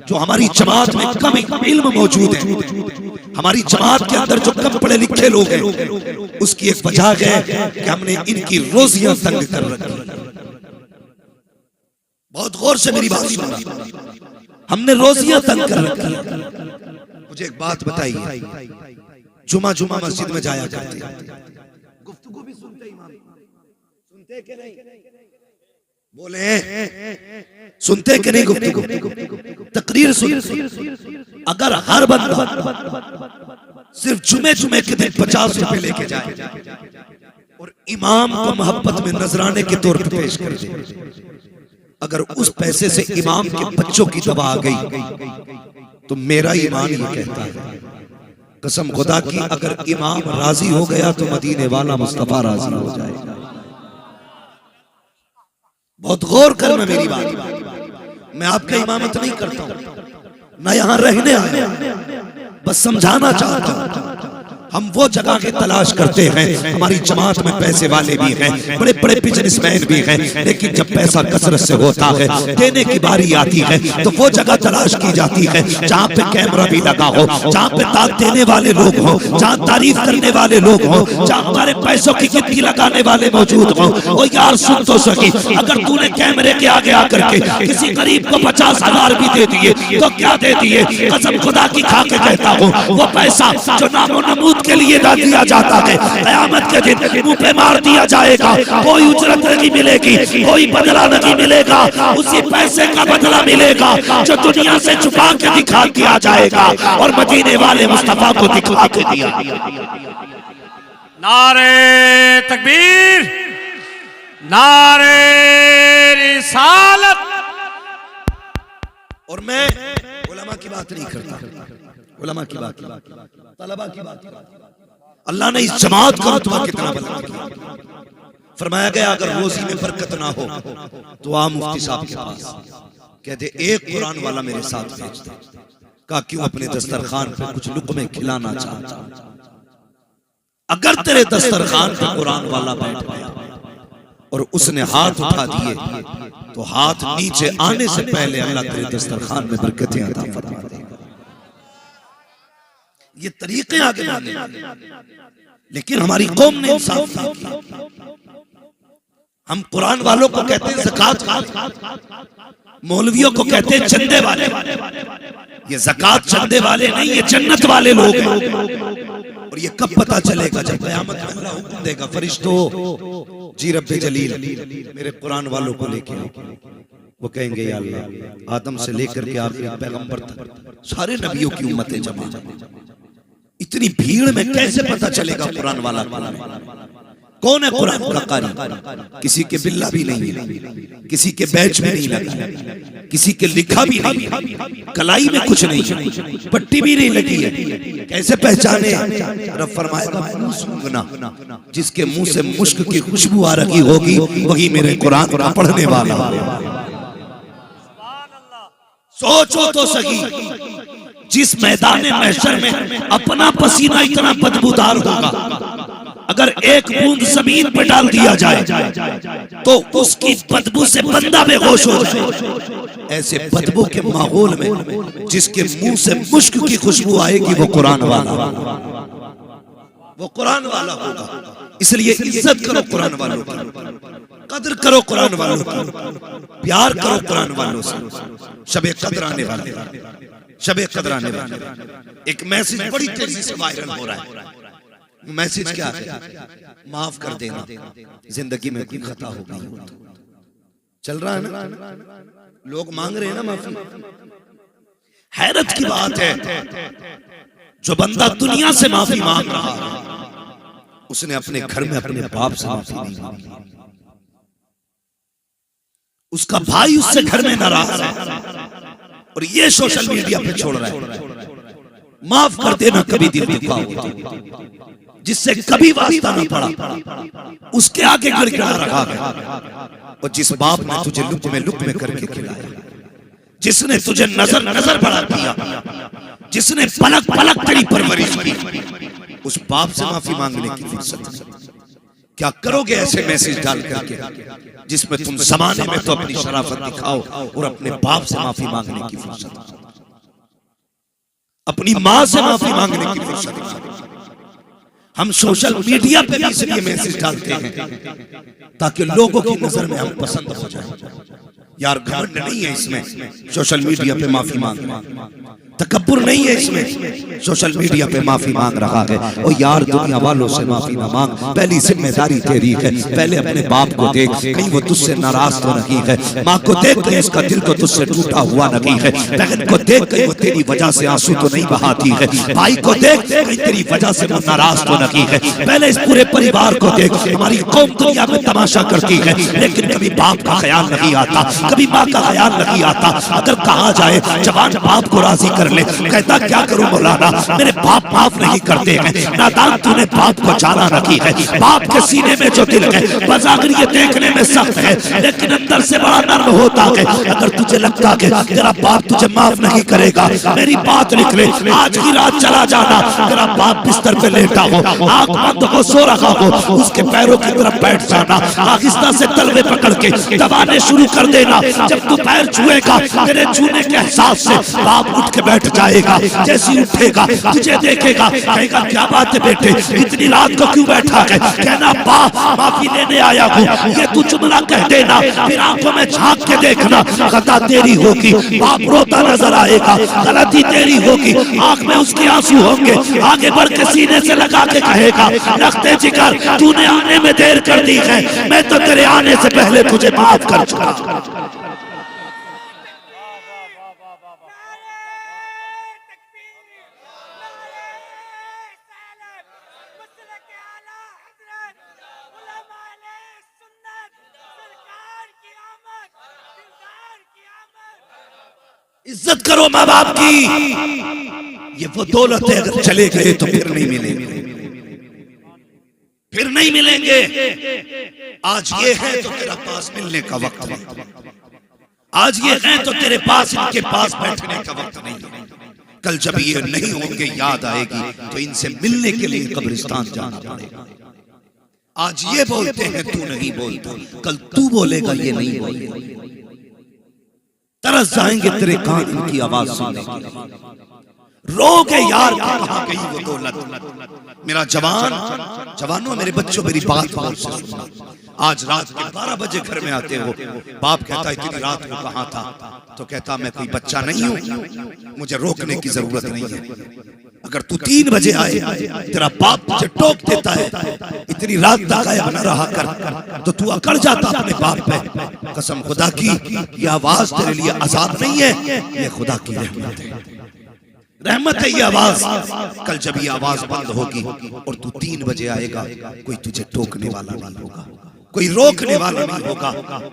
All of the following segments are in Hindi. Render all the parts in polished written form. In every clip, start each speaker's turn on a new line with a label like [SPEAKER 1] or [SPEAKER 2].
[SPEAKER 1] जो हमारी जमात में कम इल्म मौजूद है, हमारी जमात के अंदर जो कम पढ़े लिखे लोग हैं, उसकी एक वजह है कि हमने इनकी रोजियां तंग कर रखी। बहुत गौर से मेरी बात सुनना, हमने रोजियां तंग कर रखी। मुझे एक बात बताइए, जुमा जुमा मस्जिद में जाया करते, गुफ्तगू भी सुनते, इमाम सुनते कि नहीं? बोले सुनते कि नहीं? गुफ्तगू तकरीर सुनते। अगर हर बंदा सिर्फ जुमे जुमे के दिन 50 रुपए लेके जाए और इमाम को मोहब्बत में नजराने के तौर पर पेश कर दे, अगर उस पैसे से इमाम के बच्चों की दवा आ गई तो मेरा ईमान ये कहता है, कसम खुदा की, अगर इमाम राजी हो गया तो मदीने वाला मुस्तफा राजी हो जाएगा। बहुत गौर करना मेरी बात, मैं आपका इमामत नहीं करता हूं, ना यहां रहने आया, बस समझाना चाहता हूं। हम वो जगह की तलाश करते हैं, हमारी जमात में पैसे वाले भी हैं, बड़े बड़े बिजनेसमैन भी हैं, लेकिन जब पैसा कसरत से होता है, देने की बारी आती है, तो वो जगह तलाश की जाती है जहाँ पे कैमरा भी लगा हो, जहाँ पे दाद देने वाले लोग हो, जहाँ तारीफ करने वाले लोग हो, जहाँ हमारे पैसों की गिनती लगाने वाले मौजूद हो। ओ यार सुन तो सकी, अगर तूने कैमरे के आगे आकर के किसी गरीब को 50,000 भी दे दिए तो क्या दे दिए? कसम खुदा की खा के कहता हूँ, वो पैसा जो नामो नमूद के लिए ना दिया जाता है, क़यामत के दिन मुंह पे मार दिया जाएगा, कोई उजरत नहीं मिलेगी, कोई बदला नहीं मिलेगा, उसी पैसे का बदला मिलेगा जो दुनिया से छुपा के दिखा दिया जाएगा और मदीने वाले मुस्तफा को दिखा के दिया।
[SPEAKER 2] नारे तकबीर, नारे रिसालत।
[SPEAKER 1] और मैं उलमा की बात नहीं करता, उलमा की बात, तलबा की बात। अल्लाह ने इस जमात का रुतबा कितना बुलंद किया। फरमाया गया अगर रोजी में बरकत ना हो तो आ मुफ्ती साहब के पास, कहते एक कुरान वाला मेरे साथ भेज दे। कहा क्यों? अपने दस्तरखान पे कुछ लुक़मे खिलाना चाहता। अगर तेरे दस्तरखान पे कुरान वाला बैठ गया और उसने हाथ उठा दिए तो हाथ नीचे आने से पहले अल्लाह तेरे दस्तरखान में बरकतें अता फरमा देगा। ये तरीके आगे बढ़ने, लेकिन हमारी कौम ने इंसाफ नहीं किया। हम कुरान वालों को कहते हैं ज़कात, मौलवियों को कहते हैं चंदे वाले। ये ज़कात चंदे वाले नहीं, ये जन्नत वाले लोग हैं। और ये कब पता चलेगा? जब क़यामत में अल्लाह हुक्म देगा, फरिश्तों जी रब्बे जलील मेरे कुरान वालों को लेके आओ। वो कहेंगे या अल्लाह, आदम से लेकर के आखिरी पैगंबर तक सारे नबियों की उम्मतें जमा, इतनी भीड़ में कैसे पता चलेगा कुरान वाला कौन है? कुरान का कारी किसी के बिल्ला भी नहीं है, किसी के बैच में नहीं लगा, किसी के लिखा भी नहीं, कलाई में कुछ नहीं, पट्टी भी नहीं लगी है, कैसे पहचाने? रब फरमाएगा मुंह सूंघना, जिसके मुंह से मुश्क की खुशबू आ रही होगी वही मेरे कुरान को पढ़ने वाला। सोचो तो सही, जिस मैदान महशर में अपना पसीना इतना बदबूदार होगा, अगर एक बूंद जमीन पर डाल दिया जाए तो उसकी बदबू से बंदा बेहोश हो जाए। ऐसे बदबू के माहौल में जिसके मुंह से मुश्क की खुशबू आएगी वो कुरान वाला, वो कुरान वाला होगा। इसलिए इज्जत करो कुरान वालों की, कदर करो कुरान वालों की, प्यार करो कुरान वालों से। शबे कदर आने वाले, शबे कदर आने वाले। एक मैसेज बड़ी तेजी से वायरल हो रहा है। मैसेज क्या है? माफ कर देना, जिंदगी में कोई खता हो गई। चल रहा है ना, लोग मांग रहे हैं ना माफी। हैरत की बात है, जो बंदा दुनिया से माफी मांग रहा है उसने अपने घर में अपने बाप से माफी नहीं मांगी। उसका भाई उससे घर में नाराज है और ये सोशल मीडिया पे छोड़ रहा है। माफ कर देना कभी दिल दुखा जिससे कभी वास्ता न पड़ा, उसके आगे गिड़गिड़ा रहा है। और जिस बाप ने तुझे लुक में करके खिलाया, जिसने तुझे नजर बड़ा किया, जिसने पलक पलक तेरी परवरिश की, उस बाप से माफी मांगने की फुर्सत क्या करोगे? ऐसे मैसेज डाल करके जिसमें तुम जमाने में तो अपनी शराफत दिखाओ और अपने बाप से माफी मांगने की फुर्सत। अपनी माँ से माफी मांगने की फुर्सत नहीं। हम सोशल मीडिया पे भी इसलिए मैसेज डालते हैं ताकि लोगों की नजर में हम पसंद हो जाए। यार घमंड नहीं है इसमें सोशल मीडिया पे माफी मांगना, तकब्बुर नहीं है इसमें सोशल मीडिया पे माफी मांग रहा है। और यार दुनिया वालों से माफी ना मांग, पहली जिम्मेदारी तेरी है। पहले अपने बाप को देख, कहीं वो तुझसे नाराज तो नहीं है। माँ को देख, कहीं उसका दिल तो तुझसे टूटा हुआ नहीं है। बहन को देख, कहीं वो तेरी वजह से आंसू तो नहीं बहाती है। भाई को देख, कहीं तेरी वजह से वो नाराज तो नहीं है। पहले इस पूरे परिवार को देख। हमारी कौम दुनिया में तमाशा करती है, लेकिन कभी बाप का ख्याल नहीं आता, कभी माँ का ख्याल नहीं आता। अगर कहा जाए जवान बाप को राजी कर ले, कहता क्या करूं मौलाना, मेरे बाप माफ नहीं करते हैं। नादान तूने बाप को जाना नहीं है। बाप के सीने में जो दिल है बजागर ये देखने में सख्त है, लेकिन अंदर से बड़ा नर्म होता है। अगर तुझे लगता है तेरा बाप तुझे माफ नहीं करेगा, मेरी बात लिख ले, आज की रात चला जाना। तेरा बाप बिस्तर पे लेटा हो, आंख बंद हो, सो रखा हो, उसके पैरों की तरफ बैठ जाना, आहिस्ता से तलवे पकड़ के दबाने शुरू कर देना। जब तू पैर छुएगा, तेरे छूने के एहसास से बाप उठ के बैठ जाएगा। जैसे उठेगा तुझे देखेगा, कहेगा क्या बात है बेटे, इतनी रात को क्यों बैठा है? कहना बा माफी लेने आया हूँ, ये तू जुमला कह देना। फिर आंखों में झांक के देखना, खता तेरी होगी, बाप रोता नजर आएगा, गलती तेरी होगी, आंख में उसके आंसू होंगे। आगे बढ़ के सीने से लगा के कहेगा, रखते जिगर तूने आने में देर कर दी है, मैं तो तेरे आने से पहले तुझे माफ कर चुका। इज्जत करो माँ बाप की, ये वो दौलत है, अगर चले गए तो फिर नहीं मिलेंगे, फिर नहीं मिलेंगे। आज ये है तो तेरा पास मिलने का वक्त नहीं, आज ये है तो तेरे पास इनके पास बैठने का वक्त नहीं। कल जब ये नहीं होंगे याद आएगी तो इनसे मिलने के लिए कब्रिस्तान जाना पड़ेगा। आज ये बोलते हैं तू नहीं बोलता, कल तू बोलेगा ये नहीं बोलेगा। तरस जाएंगे तेरे कान इनकी आवाज सुनने के लिए। रोगे यार कहाँ गई वो दौलत। मेरा जवानों मेरे बच्चों मेरी बात गौर से सुनना। आज रात के 12 बजे घर में आते हो, बाप कहता है इतनी रात को कहाँ था? तो कहता मैं कोई बच्चा नहीं हूँ, मुझे रोकने की जरूरत नहीं है। अगर तू 3 बजे आए, तेरा बाप तुझे टोक देता है इतनी रात तक आया न रहा कर, तो तू अकड़ जाता अपने बाप पे। कसम खुदा की ये आवाज तेरे लिए अजाब नहीं है, ये खुदा की रहमत है। रहमत है ये आवाज। कल जब ये आवाज बंद होगी और तू 3 बजे आएगा, कोई तुझे टोकने वाला नहीं होगा, कोई रोकने वाला नहीं होगा।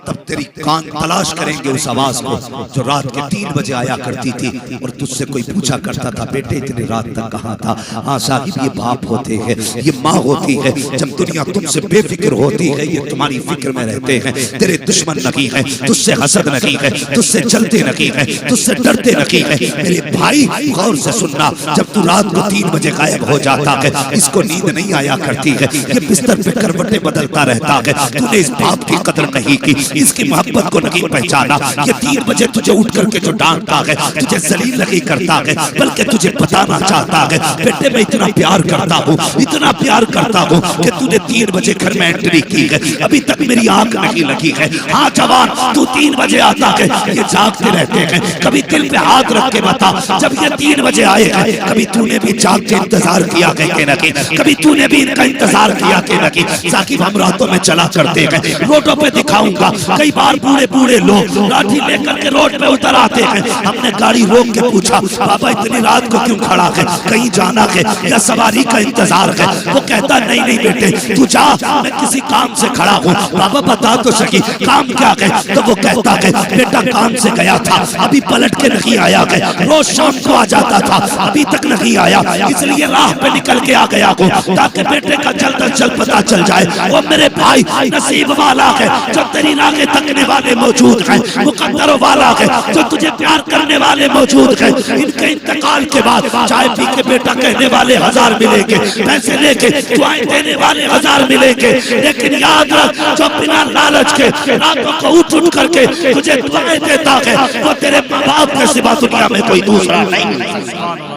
[SPEAKER 1] तब तेरी कान तलाश करेंगे उस आवाज को जो रात के 3 बजे आया करती थी और तुझसे कोई पूछा करता था बेटे इतनी रात तक कहाँ था? हाँ साहिब, ये बाप होते हैं, ये माँ होती है। जब दुनिया तुमसे बेफिक्र होती है, ये तुम्हारी फिक्र में रहते हैं। तेरे दुश्मन नहीं है, तुझसे हसद नहीं है, तुझसे जलते नहीं है, तुझसे डरते नहीं है। मेरे भाई गौर से सुनना, जब तू रात को 3 बजे गायब हो जाता है, इसको नींद नहीं आया करती है, ये बिस्तर पे करवटें बदलता रहता है। तूने इस बाप की कदर नहीं की, इसकी मोहब्बत को नहीं पहचाना। ये 3 बजे तुझे उठ करके जो डांटता है, तुझे जलील नहीं करता है, बल्कि तुझे बताना चाहता है बेटे मैं इतना प्यार करता हूँ, इतना प्यार करता हूँ कि तूने 3 बजे घर में एंट्री की है, अभी तक मेरी आंख नहीं लगी है। हाँ जवान, तू 3 बजे आता है, ये जागते रहते हैं। कभी दिल पे हाथ रख के बता, जब ये 3 बजे आए हैं, कभी तूने भी जाग के इंतजार किया कि नहीं? कभी तूने भी इनका इंतजार किया कि नहीं? साकिब हम रातों में चला करते हैं, रोडों पे दिखाऊंगा। कई बार बूढ़े बूढ़े लोग लाठी लेकर के रोड पे उतर आते हैं। हमने गाड़ी रोक के पूछा बाबा इतनी रात को क्यों खड़ा है, कहीं जाना है या सवारी का इंतजार है? वो कहता नहीं नहीं बेटे तू जा, मैं किसी काम से खड़ा हूँ। बाबा बता तो सकी काम क्या है? तो वो कहता है बेटा काम से गया था, अभी पलट के नहीं आया है, रोज शाम को आ जाता था, अभी तक नहीं आया, इसलिए राह पे निकल के आ गया हूँ ताकि बेटे का जल्द अज जल्द पता चल जाए। वो मेरे भाई नसीब वाला है जो तेरी राहें तकने वाले मौजूद हैं, मुकद्दर वाला है जो तुझे प्यार करने वाले मौजूद हैं। इनके इंतकाल के बाद चाय पी के बेटा कहने वाले 1000 मिलेंगे, पैसे लेके दुआएं देने वाले 1000 मिलेंगे, लेकिन याद रख जो बिना लालच के रातों को उठ उठ करके तुझे दुआएं देता है वो तेरे माँ बाप के सिवा दुनिया में कोई दूसरा नहीं।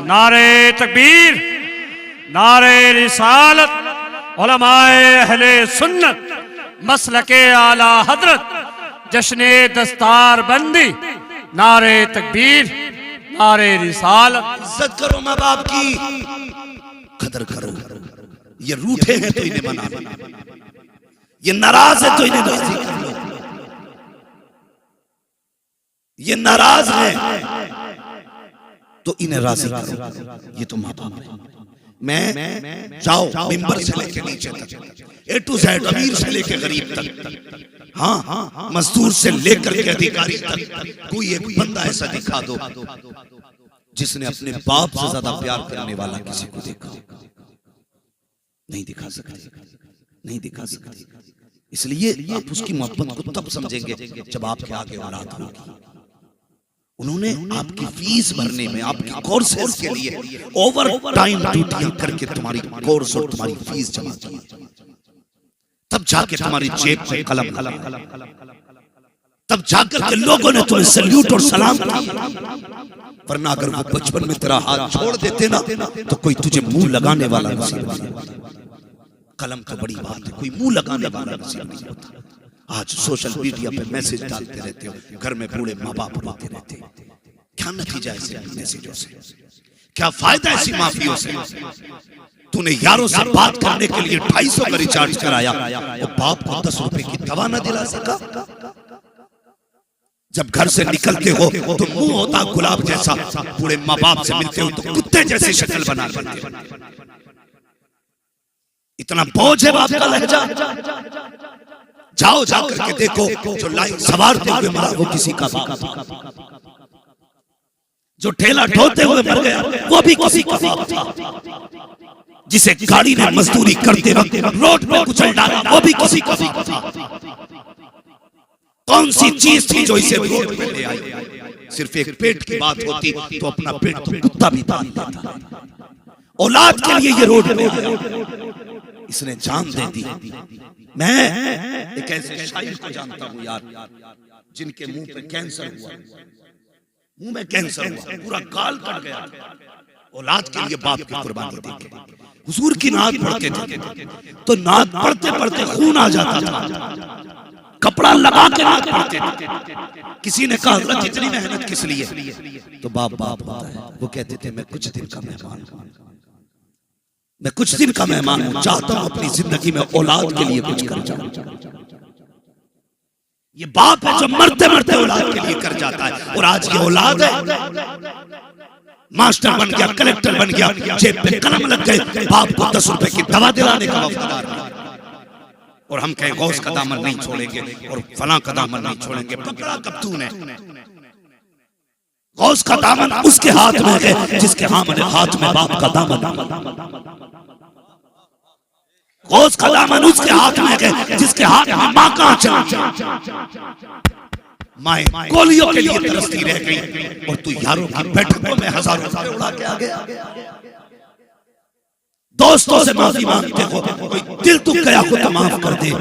[SPEAKER 2] नारे तकबीर, नारे रिसालत, उलमाए अहले सुन्नत, मसलके आला हजरत, जश्ने दस्तार बंदी, नारे तकबीर, नारे रिसालत।
[SPEAKER 1] इज्जत करो माँ बाप की, कदर करो। ये रूठे हैं तो इन्हें मना लो, ये नाराज है तो इन्हें राजी कर लो। ये नाराज है तो इन्हें राजी करो। ये तो माँ बाप है। मैं जाओ मिंबर से लेके नीचे तक, ए टू जेड, अमीर से लेके गरीब तक, हाँ मजदूर से लेकर के अधिकारी तक, कोई एक बंदा ऐसा दिखा दो जिसने अपने बाप से ज्यादा प्यार करने वाला किसी को देखा। नहीं दिखा सकते, नहीं दिखा सकते। इसलिए आप उसकी मोहब्बत को तब समझेंगे जब आपके आगे औलाद होगी। उन्होंने आपकी फीस भरने में, आपके कोर्सेज के लिए ओवर टाइम ड्यूटियां करके तुम्हारी कोर्स और तुम्हारी फीस जमा की, तब जाके तुम्हारी जेब में कलम लगा, तब जाकर के लोगों ने तुम्हें सल्यूट और सलाम किया। वरना अगर वो बचपन में तेरा हाथ छोड़ देते ना तो कोई तुझे मुंह लगाने वाला नसीब नहीं होता। कलम तो बड़ी बात है, कोई मुंह लगाने वाला नसीब नहीं होता। आज सोशल मीडिया पे मैसेज डालते रहते हो, घर में बूढ़े माँ बाप रोते रहते हैं। क्या नतीजा ऐसे मैसेजों से, क्या फायदा ऐसी माफियों से? तूने यारों से बात करने के लिए 250 का रिचार्ज कराया, वो बाप को 10 रुपए की दवा ना दिला सका। जब घर से निकलते हो तो मुंह होता गुलाब जैसा, बूढ़े माँ बाप से मिलते हो तो कुत्ते जैसी शक्ल बना लेते हो। इतना बोझ है बाप का लहजा। जाओ जाकर के देखो, जो लाइन सवारते हुए मरा वो किसी का बाप, जो ठेला ढोते हुए मर गया वो भी किसी का बाप था, जिसे गाड़ी ने मजदूरी करते वक्त रोड पे कुचल डाला वो भी किसी का बाप था। कौन सी चीज थी जो इसे रोड पे ले आई? सिर्फ एक पेट की बात होती तो अपना पेट तो कुत्ता भी पाल लेता। औलाद के लिए ये रोड पे आया, इसने जान दे दी। मैं एक ऐसे शायर को जानता हूँ यार, जिनके मुंह पे कैंसर हुआ, मुंह में कैंसर हुआ, पूरा गाल कट गया। औलाद के लिए बाप की कुर्बानी देके हुजूर की नात पढ़ते थे तो नात पढ़ते पढ़ते खून आ जाता था, कपड़ा लगा के नात पढ़ते थे। किसी ने कहा हज़रत इतनी मेहनत किस लिए? तो बाप होता है। वो कहते थे मैं कुछ दिन का मेहमान हूं, मैं कुछ दिन का मेहमान हूं, चाहता हूं अपनी जिंदगी में औलाद के लिए कुछ कर जाऊं। ये बाप है जो मरते मरते औलाद के लिए कर जाता है। और आज ये औलाद है, मास्टर बन गया, कलेक्टर बन गया, जेब पे कलम लग गए, बाप को 10 रुपए की दवा दिलाने का वफादार है। और हम कहें गौस का दामन नहीं छोड़ेंगे और फलां का दामन नहीं छोड़ेंगे। पकड़ा कब तूने? गौस का दामन उसके हाथ में है जिसके हाथ में बाप का दामन। गौस का दामन उसके हाथ में है जिसके हाथ में माँ का आंचल। माए गोलियों के लिए तरसती रह गई और तू यारों की बैठकों में हजारों रुपए उड़ा के आ गया। दोस्तों से माफी मांगते हो, कोई दिल तू गया हो तो माफ कर दे।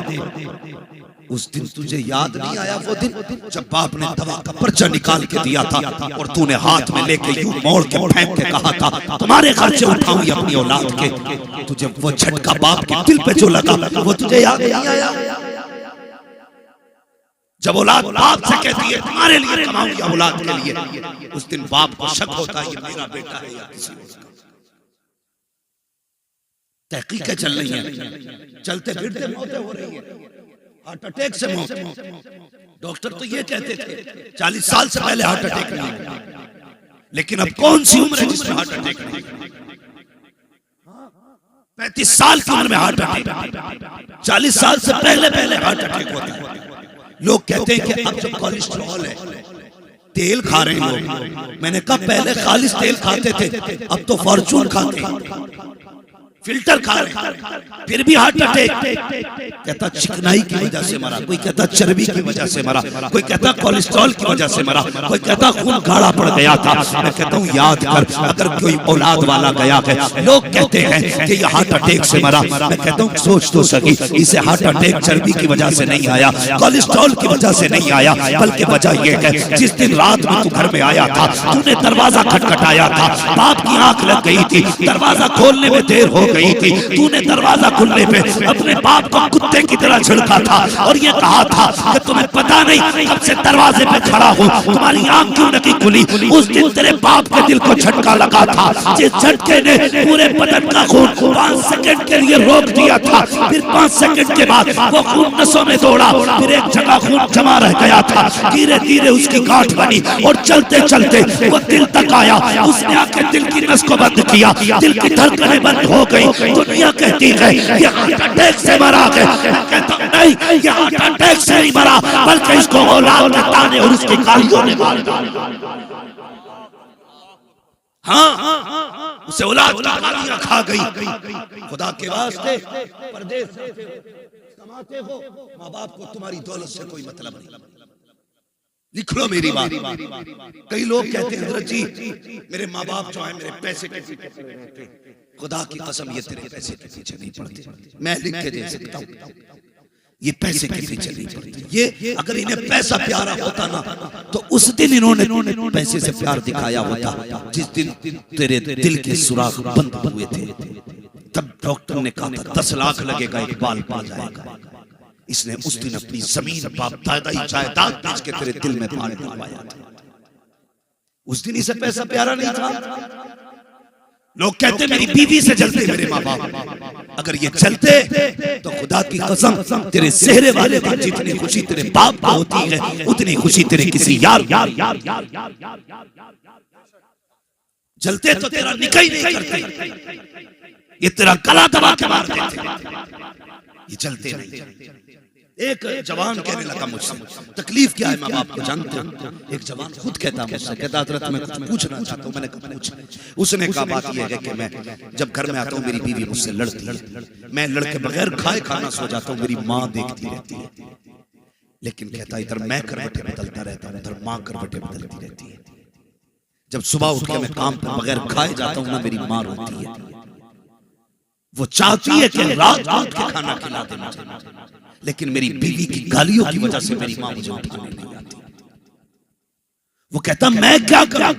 [SPEAKER 1] उस दिन तुझे याद नहीं आया वो दिन जब बाप ने दवा का पर्चा निकाल के दिया था और तूने हाथ में लेके यूं मोड़ के फेंक के कहा था तुम्हारे खर्चे उठाऊंगी अपनी औलाद के। तुझे वो झटका बाप के दिल पे जो लगा वो तुझे याद नहीं आया? जब औलाद बाप से कहती है तुम्हारे लिए कमाऊंगी औलाद के लिए, उस दिन बाप को शक होता है ये मेरा बेटा है या किसी और का। तहकीकें चल रही हैं, चलते फिरते मौतें हो रही हैं, हार्ट अटैक से मौत। डॉक्टर तो ये कहते थे 40 साल से पहले हार्ट अटैक नहीं, लेकिन अब कौन सी उम्र है जिसमें हार्ट अटैक नहीं? 35 साल की उम्र में हार्ट अटैक, 40 साल से पहले हार्ट अटैक होता है। लोग कहते हैं कि अब जो कोलेस्ट्रॉल है, तेल खा रहे हैं लोग। मैंने कहा पहले खालिस तेल खाते थे, अब तो फॉर्चून खाते हैं। फिल्टर खा रहे हैं, फिर भी हार्ट अटैक। कहता चिकनाई की वजह से मरा, कोई कहता चर्बी की वजह से मरा, कोई कहता कोलेस्ट्रॉल की वजह से मरा, कोई कहता खून गाढ़ा पड़ गया था। मैं कहता हूँ याद कर, अगर कोई औलाद वाला गया है, लोग कहते हैं कि ये हार्ट अटैक से मरा, मैं कहता हूँ सोच तो सकी, इसे हार्ट अटैक चर्बी की वजह से नहीं आया, कोलेस्ट्रॉल की वजह से नहीं आया, बल्कि वजह यह है जिस दिन रात में तू घर में आया था, तूने दरवाजा खटखटाया था, बाप की आंख लग गई थी, दरवाजा खोलने में देर हो गई थी, तूने दरवाजा खुलने पे अपने बाप को कुत्ते की तरह झिड़का था और ये कहा था कि तुम्हें पता नहीं कब से दरवाजे पे खड़ा हूं, तुम्हारी आंख क्यों नहीं खुली। उस दिन तेरे बाप के दिल को झटका लगा था, जिस झटके ने पूरे बदन का खून 5 सेकंड के लिए रोक दिया था, फिर 5 सेकंड के बाद वो खून नसों में दौड़ा, फिर एक जगह खून जमा रह गया था, धीरे धीरे उसकी गांठ बनी और चलते चलते वो दिल तक आया। उसने आके दिल की नस को बंद किया, दिल की धड़कनें बंद हो गई। दुनिया कहती है ये हार्ट अटैक से मरा है, कहता नहीं ये हार्ट अटैक से नहीं मरा, बल्कि इसको औलाद के ताने और उसकी गालियों ने मार डाला। हाँ, उसे औलाद की गालियां खा गई। खुदा के वास्ते परदेश से कमाते हो, माँ बाप को तुम्हारी दौलत से कोई मतलब नहीं। लिख लो मेरी बात। कई लोग कहते हैं हजरत जी मेरे माँ बाप जो है मेरे पैसे के पीछे पड़े रहते हैं। खुदा की कसम ये तेरे पैसे के पीछे नहीं पड़ते, मैं लिख के दे सकता हूँ, ये पैसे के पीछे नहीं पड़ते। ये अगर इन्हें पैसा प्यारा होता ना तो उस दिन इन्होंने पैसे से प्यार दिखाया होता जिस दिन तेरे दिल के सुराख बंद हुए थे। तब डॉक्टर ने कहा था 10 लाख लगेगा, एक बाल पा जाएगा। इसने उस दिन अपनी जमीन बाप दादा जायदाद बेच के तेरे दिल में बाल डलवाया था। उस दिन इसे पैसा प्यारा नहीं था। लोग कहते मेरी बीवी से जलते मेरे माँ बाप, अगर ये चलते तो खुदा की कसम तेरे सेहरे वाले दिन जितनी खुशी तेरे बाप को होती है उतनी खुशी तेरे किसी यार जलते तो तेरा निकाह ही नहीं करते, ये तेरा गला दबा के मार देते, ये चलते नहीं। एक जवान कहने लगा मुझसे तकलीफ क्या है माँ बाप को जानते हो। एक जवान खुद कहता मुझसे, कहता हजरत मैं कुछ पूछना चाहता हूँ। मैंने कहा पूछ। उसने कहा बात यह है कि मैं जब घर में आता हूँ मेरी बीवी मुझसे लड़ती है, मैं लड़के बगैर खाए खाना सो जाता हूँ, मेरी माँ देखती रहती है। लेकिन कहता इधर मैं करवटें बदलता रहता हूँ, उधर माँ करवटें बदलती रहती है। जब सुबह उठ के मैं काम पर बगैर खाए जाता हूँ ना मेरी माँ रोती है, वो चाहती है कि रात उठ के खाना खिला दे मुझे, लेकिन मेरी बीवी की गालियों की वजह से मेरी माँ मुझे उठाने नहीं आती। वो कहता मैं क्या करूं।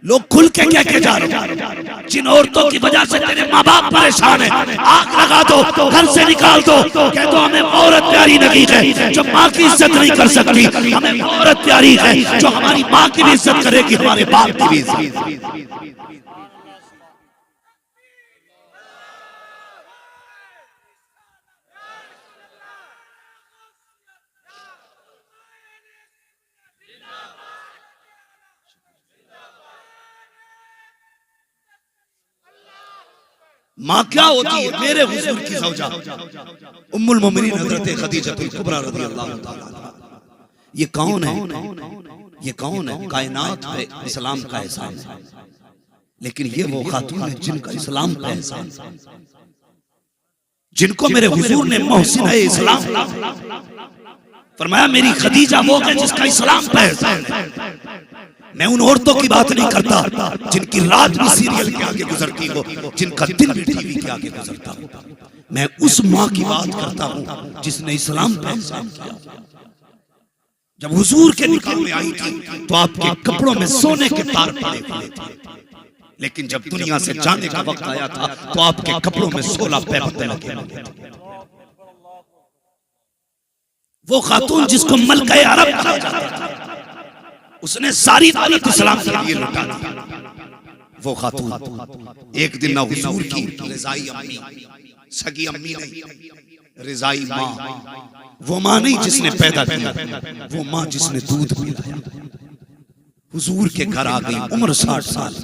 [SPEAKER 1] लोग खुल के क्या कह जा रहे हैं, जिन औरतों की वजह से तेरे माँ बाप परेशान है आग लगा दो, घर से निकाल दो। कह दो हमें औरत प्यारी नहीं है जो माँ की इज्जत नहीं कर सकती, हमें औरत प्यारी है जो हमारी माँ की भी इज्जत करेगी, हमारे बाप की भी इज्जत। माँ क्या होती है मेरे हुजूर की ज़ौजा उम्मुल मोमिनीन हज़रत खदीजतुल कुबरा रज़ियल्लाहु ताला अन्हा। ये कौन है, ये कौन है? कायनात पे इस्लाम का एहसान है, लेकिन ये वो खातून है जिनका इस्लाम का एहसान, जिनको मेरे हुजूर ने मोहसिन इस्लाम फरमाया। मेरी खदीजा वो है जिसका इस्लाम का एहसान है। मैं उन औरतों की बात नहीं करता जिनकी रात भी सीरियल के आगे गुजरती हो, जिनका दिन भी टीवी के आगे गुजरता हो। मैं उस माँ की बात करता हूँ जिसने इस्लाम पे एहसान किया। जब हुजूर के निकाह में आई थी तो आपके कपड़ों में सोने के तार पड़े हुए थे, लेकिन जब दुनिया से जाने का वक्त आया था तो आपके कपड़ों में 16 पैबंद लगे हुए थे। वो खातून जिसको मलका अरब कहा जाता था, उसने सारी दौलत इस्लाम के लिए लुटा दी। वो खातून एक दिन ना हुजूर की रिजाई अम्मी, सगी अम्मी नहीं, रिजाई माँ, वो माँ नहीं जिसने पैदा किया, वो माँ जिसने दूध पिलाया। हुजूर के घर आ गई, उम्र 60 साल,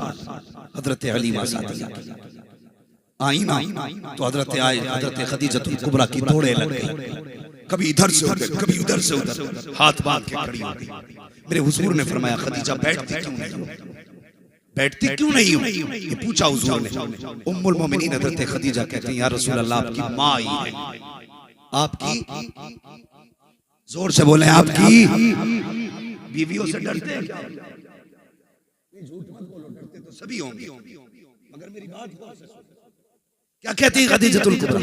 [SPEAKER 1] हजरत हलीमा सादिया आई ना तो हजरत खदीजतुल कुबरा की दौड़े लग गई, कभी इधर से उधर कभी उधर से उधर, हाथ बांध के खड़ी हो गई। मेरे हुजूर ने फरमाया खदीजा बैठती क्यों नहीं? बैठती क्यों नहीं हूं, ये पूछा हुजूर ने। उम्मुल मोमिनीन हज़रत खदीजा कहती हैं, या रसूल अल्लाह, आपकी माँ आई है। आपकी, जोर से बोले, आपकी बीवियों से डरते हैं? झूठ मत बोलो, डरते तो सभी होंगे, मगर मेरी बात क्या कहती है खदीजतुल कुबरा?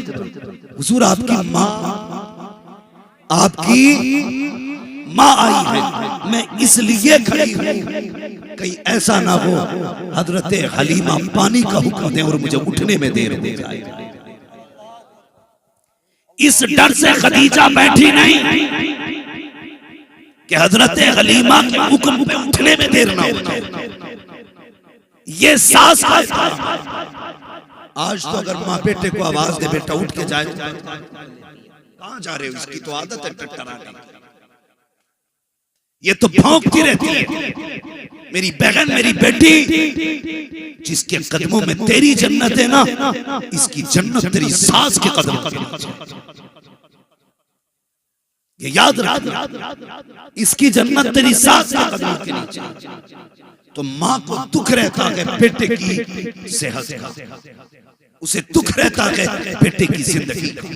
[SPEAKER 1] हुजूर, आपकी माँ आई है, मैं इसलिए खड़ी हूं कहीं ऐसा ना हो हजरत हलीमा पानी का हुक्म दें और मुझे उठने में देर हो जाए। इस डर से खदीजा बैठी नहीं कि हजरत हलीमा के हुक्म पे उठने में देर ना हो जाए। ये सास का, आज तो अगर माँ बेटे को आवाज दे, बेटा उठ के जाए, कहां जा रहे हो, इसकी तो आदत है टटराने की, ये तो भौंकती रहती है। मेरी बहन, मेरी बेटी, जिसके कदमों में तेरी जन्नत है ना, इसकी जन्नत तेरी सास के कदम पर, ये याद रख, इसकी जन्नत तेरी सास के कदम के नीचे। तो माँ को दुख रहता है बेटे की सेहत का, उसे दुख रहता है बेटे की जिंदगी का।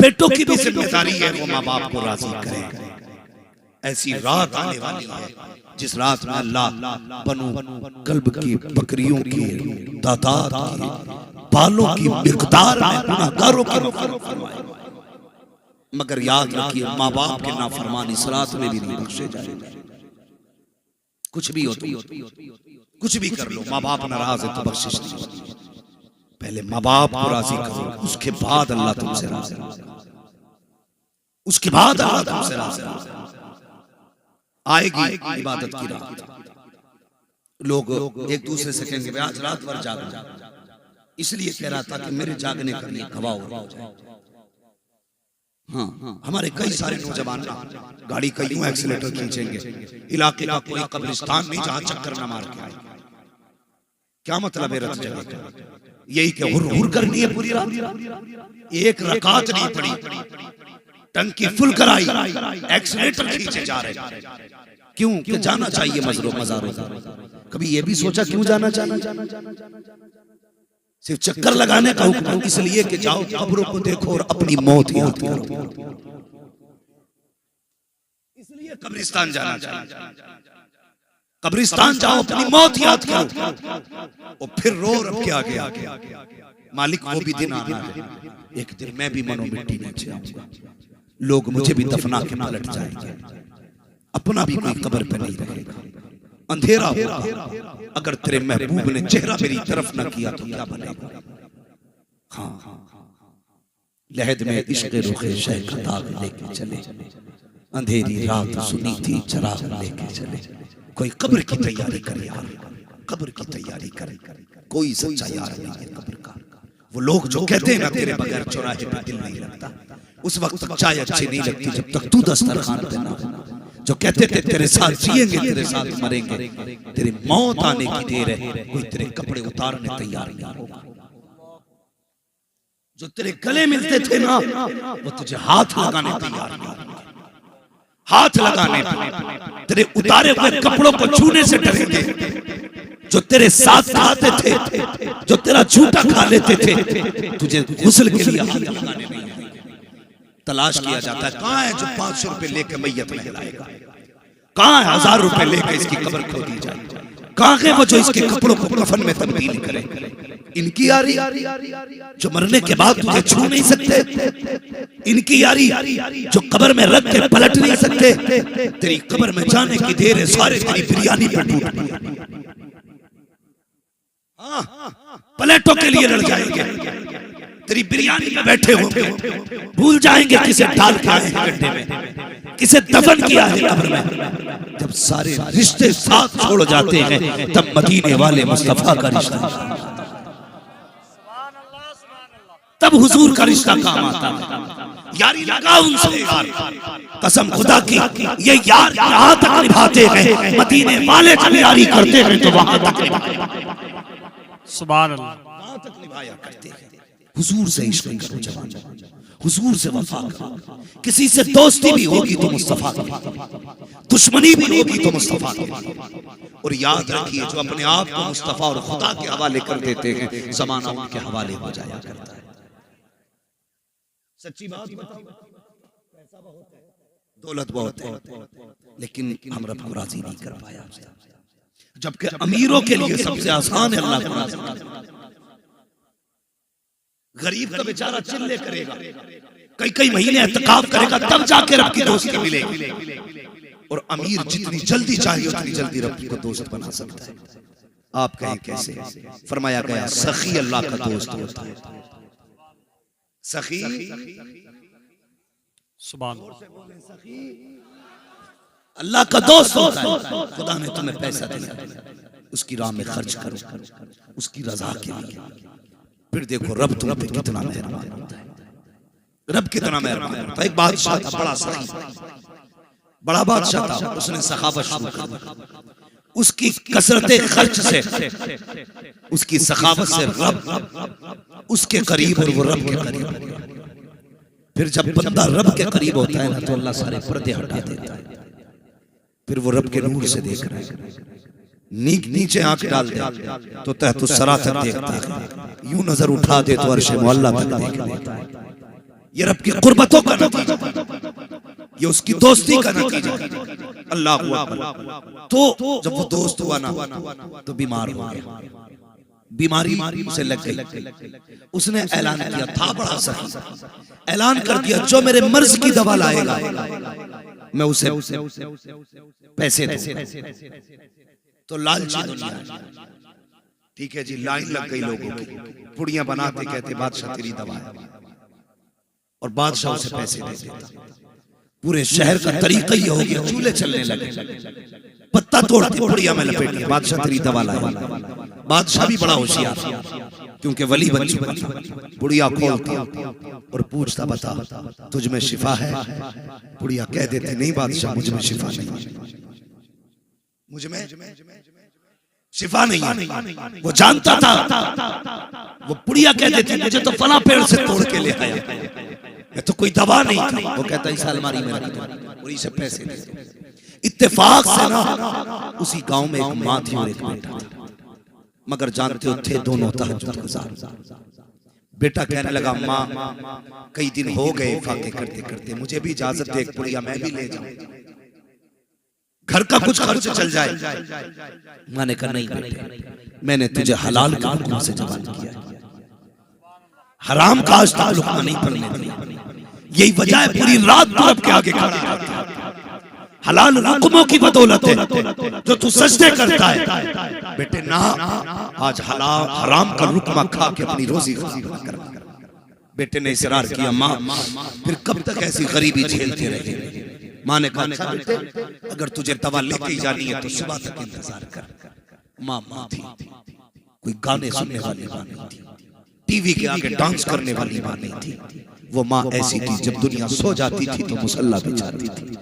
[SPEAKER 1] बेटों की भी जिम्मेदारी है वो माँ बाप को राजी करें। ऐसी रात आने वाली है जिस रात में अल्लाह बनु कल्ब की बकरियों की तादाद की बालों की मिकदार में गुनाहगारों की मग़फ़िरत फरमाए। मगर याद रखिए, माँ बाप के नाफरमान इस रात में भी नहीं बख्शे जाएंगे। कुछ भी हो, कुछ भी कर लो, माँ बाप नाराज है तो बख्शिश नहीं होती। पहले माँ बाप को राजी करो, उसके बाद अल्लाह तुमसे राजी, उसके बाद अल्लाह तुमसे राजी। आएगी इबादत की रात, लोग एक दूसरे से कहेंगे आज रात भर जागना, इसलिए कह रहा था कि मेरे जागने का लिए गवाह हो जाए। हाँ, हमारे कई सारे नौजवान गाड़ी का यूं एक्सीलेटर खींचेंगे, इलाके का कोई कब्रिस्तान नहीं जहां चक्कर न मार के आए। क्या मतलब है रत जगह का? यही कि हुर हुर करनी है पूरी रात, एक रकात नहीं पड़ी, टंकी फुल कराई, एक्सीलेटर खींचे जा रहे। क्यों? कि जाना चाहिए मज़ारों। कभी ये भी सोचा क्यों जाना चाहिए? सिर्फ चक्कर लगाने का हुक्म इसलिए कि जाओ कब्रों को देखो और अपनी मौत याद करो, इसलिए कब्रिस्तान जाना चाहिए। कब्रिस्तान जाओ, अपनी मौत याद करो और फिर रो रब के आगे मालिक वो भी दिन आना है, एक दिन मैं भी मनो मिट्टी नीचे आऊंगा, लोग मुझे भी दफना के पलट जाएंगे, अपना भी कोई कब्र पे नहीं रहेगा, अंधेरा होगा। अगर तेरे महबूब ने चेहरा मेरी तरफ न किया तो क्या बनेगा? हाँ, लहद में इश्क़ रुखे शह का दाग लेके चले, अंधेरी रात सुनी थी चराग लेके चले। कोई कब्र की तैयारी करे यार, कब्र की तैयारी करे। कोई सच्चा यार नहीं है कब्र का। वो लोग जो कहते हैं ना तेरे बगैर चौराहे पे दिल नहीं लगता, उस वक्त तक चाय अच्छी नहीं लगती जब तक तू दस्तरखान पे ना हो। जो कहते थे तेरे साथ जिएंगे, तेरे साथ मरेंगे, तेरी मौत आने की देर है, कोई तेरे कपड़े उतारने तैयार नहीं होगा। जो तेरे गले मिलते थे ना, वो तुझे हाथ लगाने तैयार नहीं होगा। हाथ लगाने, तेरे उतारे हुए कपड़ों को छूने से डरेंगे। जो तेरे साथ खाते थे, जो तेरा झूठा खा लेते थे, तुझे गुस्ल के लिए हाथ लगाने नहीं आएंगे। तलाश किया जाता है, कहां है जो 500 रुपए लेके मैयत में हिलाएगा? कहां है 1000 रुपए लेके इसकी कब्र खोदी जाए? कहां है वो जो इसके कपड़ों को कफन में तब्दील करे? इनकी यारी जो मरने के बाद तुझे छू नहीं सकते, इनकी यारी जो कब्र में रख के पलट नहीं सकते। तेरी कब्र में जाने की देर है, सारे तेरी बिरयानी पर टूट प्लेटों के लिए लड़ जाएंगे, तेरी बिरयानी में बैठे होंगे, भूल जाएंगे किसे डाल के आए हैं गड्ढे में, किसे दफन किया है कब्र में। जब सारे रिश्ते साथ छोड़ जाते हैं तब मदीने वाले मुस्तफा का रिश्ता, तब हुजूर का रिश्ता काम आता है। यारी लगा उनसे यार, कसम खुदा की ये यार यहाँ तक निभाते हैं, मदीने वाले जब यारी करते हैं तो वहां तक सुभान अल्लाह, वहां तक निभाया करते हैं। हुजूर से इश्क करो जवान, हुजूर से वफा करो। किसी से दोस्ती भी होगी तो मुस्तफा की, दुश्मनी भी होगी तो मुस्तफा की। और याद रखिए, जो अपने आप को मुस्तफा और खुदा के हवाले कर देते हैं, ज़माना उनके हवाले हो जाया करता है। सच्ची बात बताओ, पैसा बहुत है, दौलत बहुत है, लेकिन हम रब को राजी नहीं कर पाया। जबकि अमीरों के लिए सबसे आसान है अल्लाह को राजी करना। गरीब का बेचारा चिल्ले करेगा, कई कई महीने एहतिकाफ करेगा, तब जाके रब की दोस्ती मिलेगी। और अमीर जितनी जल्दी चाहिए उतनी जल्दी रब को दोस्त बना सकता है। आप कहें कैसे? फरमाया गया सखी अल्लाह का दोस्त होता है। सखी,
[SPEAKER 2] सुभान
[SPEAKER 1] अल्लाह का दोस्त होता है। खुदा ने तुम्हें पैसा दिया, उसकी राह में खर्च करो, उसकी रजा के लिए। फिर देखो रब तुम पे कितना मेहरबान होता है। रब कितना मेहरबान होता है। एक बादशाह था, बड़ा सखी, बड़ा बादशाह था। उसने सखावत शुरू कर दी। उसकी कसरते खर्च से, उसकी सखावत से रब उसके करीब और वो रब के करीब। फिर जब बंदा रब के करीब होता है ना, तो अल्लाह सारे पर्दे हटा देता है। फिर वो रब के नूर से देख रहा है। नीचे आंख डाल दे तो तहत सरा तक देखता है, यूं नजर उठा दे तो अर्श मुअल्ला तक देख लेता है। ये रब की कुर्बतों का नतीजा, ये उसकी दोस्ती का नतीजा। अल्लाह अकबर। तो जब वो दोस्त हुआ ना, तो बीमार हो गया, बीमारी उसे लग गई। उसने ऐलान किया, था बड़ा सही, ऐलान कर दिया जो मेरे मर्ज की दवा लाएगा मैं उसे पैसे दूं। तो लालची दुनिया, ठीक है जी, लाइन लग गई लोगों की, पुड़ियां बनाते कहते बादशाह तेरी दवा है, और बादशाह उसे पैसे दे देता। पूरे शहर का तरीका ये हो गया, चूल्हे चलने लगे, पत्ता तोड़ते पुड़िया में लपेटिए, बादशाह तेरी दवा लाए। बादशाह भी बड़ा होशियार, क्योंकि वली बन चुका था। पुड़िया खोलता और पूछता, बता तुझ में शिफा है? पुड़िया कह देते, नहीं बादशाह, मुझ में शिफा नहीं, मुझ में शिफा नहीं है। वो जानता था, वो पुड़िया कह देती, मुझे तो फला पेड़ से तोड़ के ले आया, मैं तो कोई दवा नहीं था। वो कहता, इस अलमारी में रख दो और इसे पैसे दे दो। इत्तेफाक से ना उसी गांव में एक माँ थी और एक बेटा था, मगर जानते हो थे दोनों तहज्जुद गुजार। बेटा कहने लगा, माँ कई दिन हो गए फाके करते करते, मुझे भी इजाजत दे, पुड़िया मैं भी ले जाऊं, घर का कुछ खर्च चल जाए। मैंने कहा, नहीं बेटे, मैंने तुझे हलाल के हुक्म से जवान किया, हराम का आज तक लुक़मा नहीं पड़ने दिया। यही वजह है पूरी रात तू रब के आगे खड़ा, हलाल हुक्मों की बदौलत है जो तू सजदे करता है। बेटे ना, आज हलाल हराम का लुक़मा खा के अपनी रोजी कर। बेटे ने इसरार किया, माँ फिर कब तक ऐसी गरीबी झेलते रहेंगे? माँ ने कहा, अच्छा बेटे, अगर तुझे दवा लेके ही जानी है तो सुबह तक इंतजार कर। माँ थी, कोई गाने सुनने वाली माँ नहीं थी, टीवी के आगे डांस करने वाली माँ नहीं थी। वो माँ ऐसी थी, जब दुनिया सो जाती थी तो मुसल्ला बिछाती थी,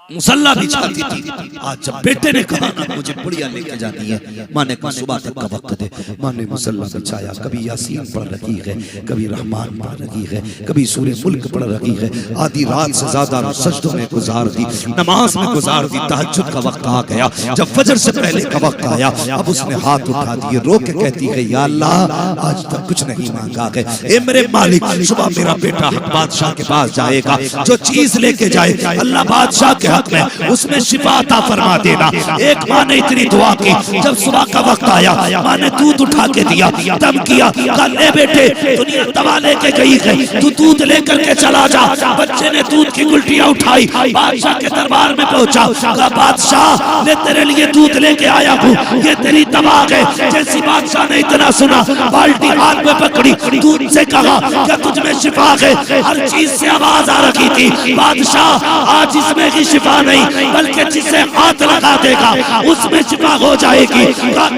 [SPEAKER 1] मुसल्ला बिछाती थी। आज जब बेटे ने कहा ना मुझे पुड़िया लेके जानी है, माँ ने कहा सुबह तक का वक्त दे। माँ ने मुसल्ला बिछाया, कभी यासीन पढ़ रही है, कभी रहमान पढ़ रही है, कभी सूरह मुल्क पढ़ रही है। आधी रात से ज्यादा सजदों में गुजार दी, नमाज में गुजार दी। तहज्जुद का वक्त आ गया, जब फजर से पहले का वक्त आया, अब उसने हाथ उठा दिए, रो के कहती है, या अल्लाह आज तक कुछ नहीं मांगा है, ए मेरे मालिक, सुबह मेरा बेटा बादशाह के पास जाएगा, जो चीज लेके जाए अल्लाह बादशाह के हक में उसमें शिफा अता फरमा देना। एक माँ ने इतनी दुआ की, जब सुबह का वक्त आया, माँ ने दूध उठा के दिया, दम किया, कहा ले बेटे, दुनिया दवा लेके गई है, तू दूध लेकर के चला जा। बच्चे ने दूध की उल्टियां उठाई, बादशाह के दरबार में पहुंचा, कहा बादशाह मैं तेरे लिए दूध लेके आया हूँ, ये तेरी दवा है। जैसी बादशाह ने इतना सुना, बाल्टी हाथ में पकड़ी, दूध से कहा क्या तुझ में शिफा है? हर चीज से आवाज आ रही थी, बादशाह आज इसमें ही शिफा नहीं, बल्कि जिसे हाथ लगा देगा उसमें शिफा हो जाएगी।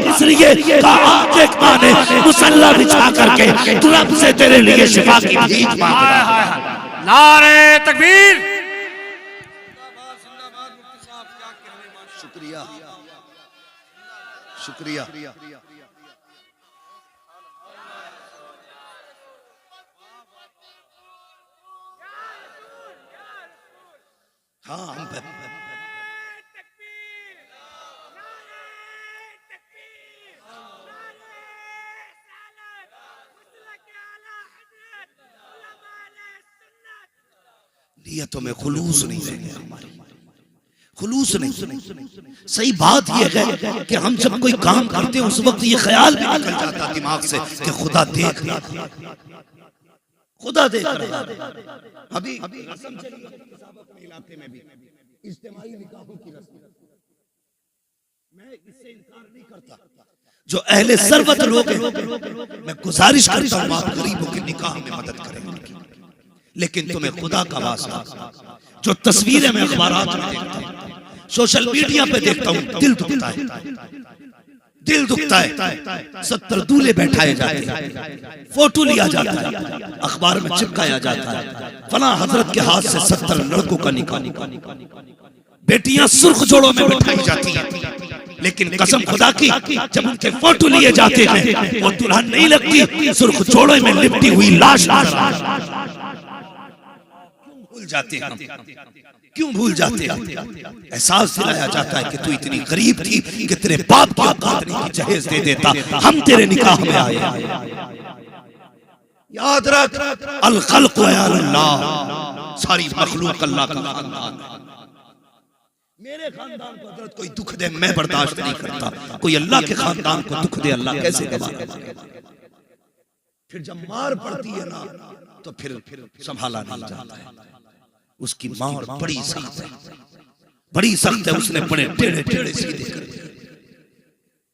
[SPEAKER 1] इसलिए आज एक माँ ने मुसल्ला बिछा करके रब से तेरे लिए शिफा की भीख मांगी।
[SPEAKER 2] नारे तकबीर।
[SPEAKER 1] शुक्रिया, शुक्रिया। हाँ हम नियतों में खुलूस नहीं रहेंगे, हमारी खुलूस नहीं। सही बात यह है कि हम जब कोई काम करते हैं उस वक्त ये ख्याल भी निकल जाता दिमाग से कि खुदा देख रहा है, खुदा देख रहा है। अभी रस्म चली अपने इलाके में भी इज्तिमाई निकाहों की रस्म, मैं इससे इनकार नहीं करता। जो अहले सरवत लोग हैं मैं गुजारिश करता हूँ आप गरीबों के निकाह में मदद करें, लेकिन तुम्हें खुदा का वास्ता, जो तस्वीरें मैं अखबारात में देखता हूँ, सोशल मीडिया पे देखता हूँ, दिल दुखता है, दिल दुखता है। 70 दूल्हे बैठाए जाते हैं, फोटो लिया जाता है, अखबार में चिपकाया जाता है, फला हजरत के हाथ से 70 लड़कों का निकाह, बेटियां सुर्ख जोड़ों में बैठाई जाती हैं, लेकिन कसम खुदा की जब उनके फोटो लिए जाते हैं वो दुल्हन नहीं लगती, सुर्ख जोड़ों में लिपटी हुई लाश भूल जाते हैं। क्यों भूल जाते हैं? एहसास दिलाया जाता है कि तू इतनी गरीब थी कि तेरे बाप की औकात नहीं, जहेज दे देता, हम तेरे निकाह में आए। याद रख, अल खल्क़ अल्लाह, सारी मखलूक अल्लाह का खानदान। मेरे खानदान को हजरत कोई दुख दे मैं बर्दाश्त नहीं करता, कोई अल्लाह के खानदान को दुख दे अल्लाह कैसे गवारा। फिर जब मार पड़ती है ना तो फिर संभाला नहीं जाता है। उसकी मार बड़ी सख्त है, बड़ी सख्त है। उसने बड़े टेढ़े टेढ़े सीधे कर दिए,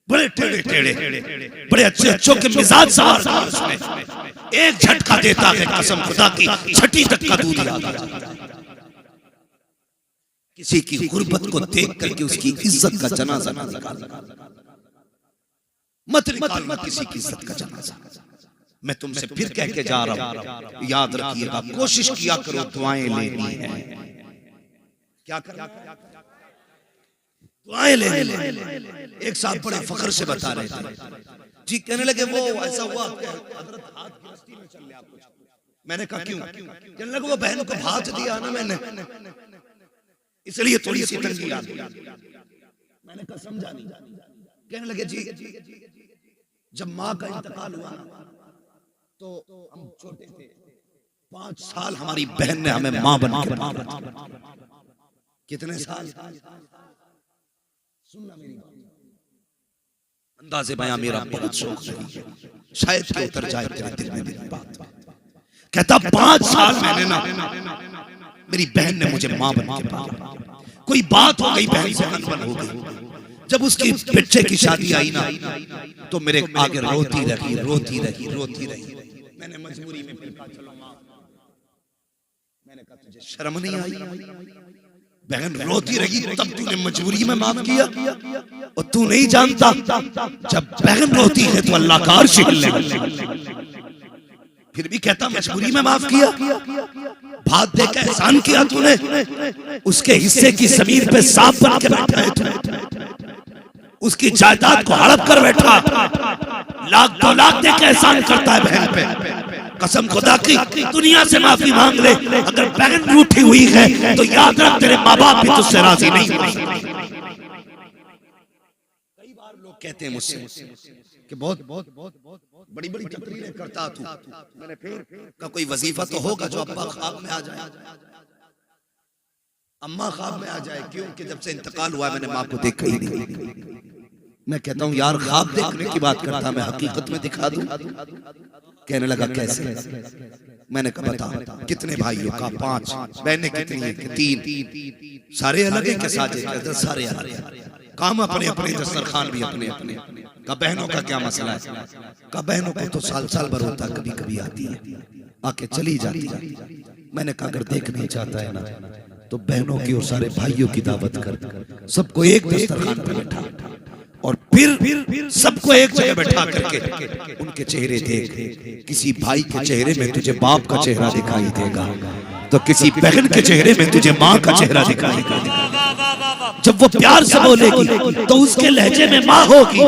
[SPEAKER 1] बड़े टेढ़े टेढ़े, बड़े अच्छे अच्छों के मिजाज सवार था उसने। एक झटका देता है कसम खुदा की, छठी तक का दूध याद आ जाता है। किसी की गुर्बत को देख करके उसकी इज्जत का जनाजा ना निकालना, मत निकालना किसी की इज्जत का जनाजा। मैं तुमसे फिर कह के जा रहा हूं, याद रखिएगा, कोशिश किया करो दुआएं लेनी है। क्या करें? दुआएं लेनी। एक साहब बड़े फख्र से बता रहे थे जी, कहने लगे वो ऐसा हुआ हजरत हाथ गिरफ्ती में चल गया कुछ। मैंने कहा क्यों? कहने लगे वो बहन को भात दिया ना मैंने, इसलिए थोड़ी सी तंगी आ गई। मैंने कहा समझा नहीं। कहने लगे जी जब माँ का इंतकाल हुआ ना तो हम छोटे थे, 5 साल हमारी बहन ने हमें माँ बन के पाला। कितने साल? सुनना मेरी बात, अंदाज़े बयां मेरा बहुत शौक है, शायद कि उतर जाए तेरे दिल में मेरी बात। कहता 5 साल मैंने ना, मेरी बहन ने मुझे माँ बन के पाला। कोई बात हो गई, बहन से अनबन हो गई। जब उसकी बच्चे की शादी आई ना तो मेरे आगे रोती रही, रोती रही, रोती रही। मैंने मजबूरी में फिर कहा चलो माँ। मैंने कहा तुझे शर्म नहीं आई? बहन रोती रही तब तूने मजबूरी में माफ किया, और तू नहीं जानता जब बहन रोती है तो अल्लाह का अर्श हिलने लगता है। फिर भी कहता मजबूरी में माफ किया। भात दे के एहसान किया तूने, उसके हिस्से की जमीन पे सांप बन के बैठा है तू, उसकी जायदाद को हड़प कर बैठा, लाख 2 लाख दे के एहसान करता है बहन पे। कसम खुदा की दुनिया से माफी मांग ले, अगर बहन रूठी हुई है तो याद रख तेरे माँ बाप भी तुझसे राजी नहीं। कई बार लोग कहते हैं मुझसे कि बहुत बड़ी बड़ी तकरीरें करता तू। मैंने फिर का कोई वजीफा तो होगा जो अब्बा ख्वाब में आ जाए, अम्मा ख्वाब में आ जाए। क्योंकि जब से इंतकाल हुआ मैंने माँ को देखा ही नहीं। मैं कहता हूँ यार ख्वाब देखने की बात करता, मैं हकीकत में दिखा दूं। कहने लगा कैसे? मैंने कहा बता कितने भाइयों का? 5। बहनें कितनी है? 3। सारे अलग है? सारे सारे अलग। काम अपने अपने, दस्तरखान भी अपने अपने। का बहनों का क्या मसला है? का बहनों को तो साल साल भर होता, कभी कभी आती है, आके चली जाती है। मैंने कहा अगर देखना चाहता है ना तो बहनों की और सारे भाइयों की दावत कर, सबको एक दस्तरखान पर बैठा और फिर सबको एक जगह बैठा करके उनके चेहरे देख। किसी भाई के चेहरे में तुझे बाप का चेहरा दिखाई देगा, तो किसी बहन के चेहरे में तुझे माँ का चेहरा दिखाई देगा। जब वो प्यार से बोलेगी तो उसके लहजे में माँ होगी।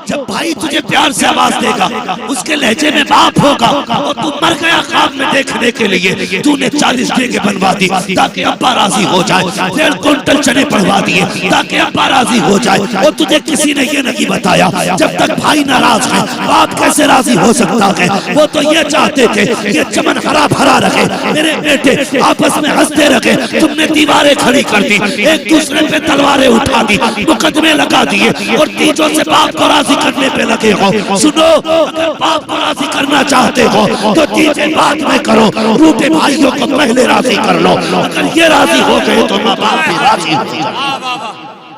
[SPEAKER 1] जब भाई तुझे प्यार से आवाज देगा उसके लहजे में बाप होगा। और तू मर गया ख्वाब में देखने के लिए, तूने 40 डेगे बनवा दी ताकि अब्बा राजी हो जाए, 1.5 क्विंटल चने पढ़वा दिए ताकि अब्बा राजी हो जाए। और तुझे किसी ने ये नहीं बताया जब तक भाई नाराज है बाप कैसे राजी हो सकता है। वो तो ये चाहते थे ये चमन हरा भरा रखे, मेरे बेटे आपस में हंसते रखे। तुमने दीवारें खड़ी कर दी, एक दूसरे पे तलवारें उठा दी, मुकदमे लगा दिए और तीजों से बाप को राजी करने पे लगे हो। सुनो, अगर बाप को राजी करना चाहते हो तो चीजें बाद में करो, रूठे भाइयों को पहले राजी कर लो। अगर ये राजी हो गए तो माँ बाप भी राजी हो जाए।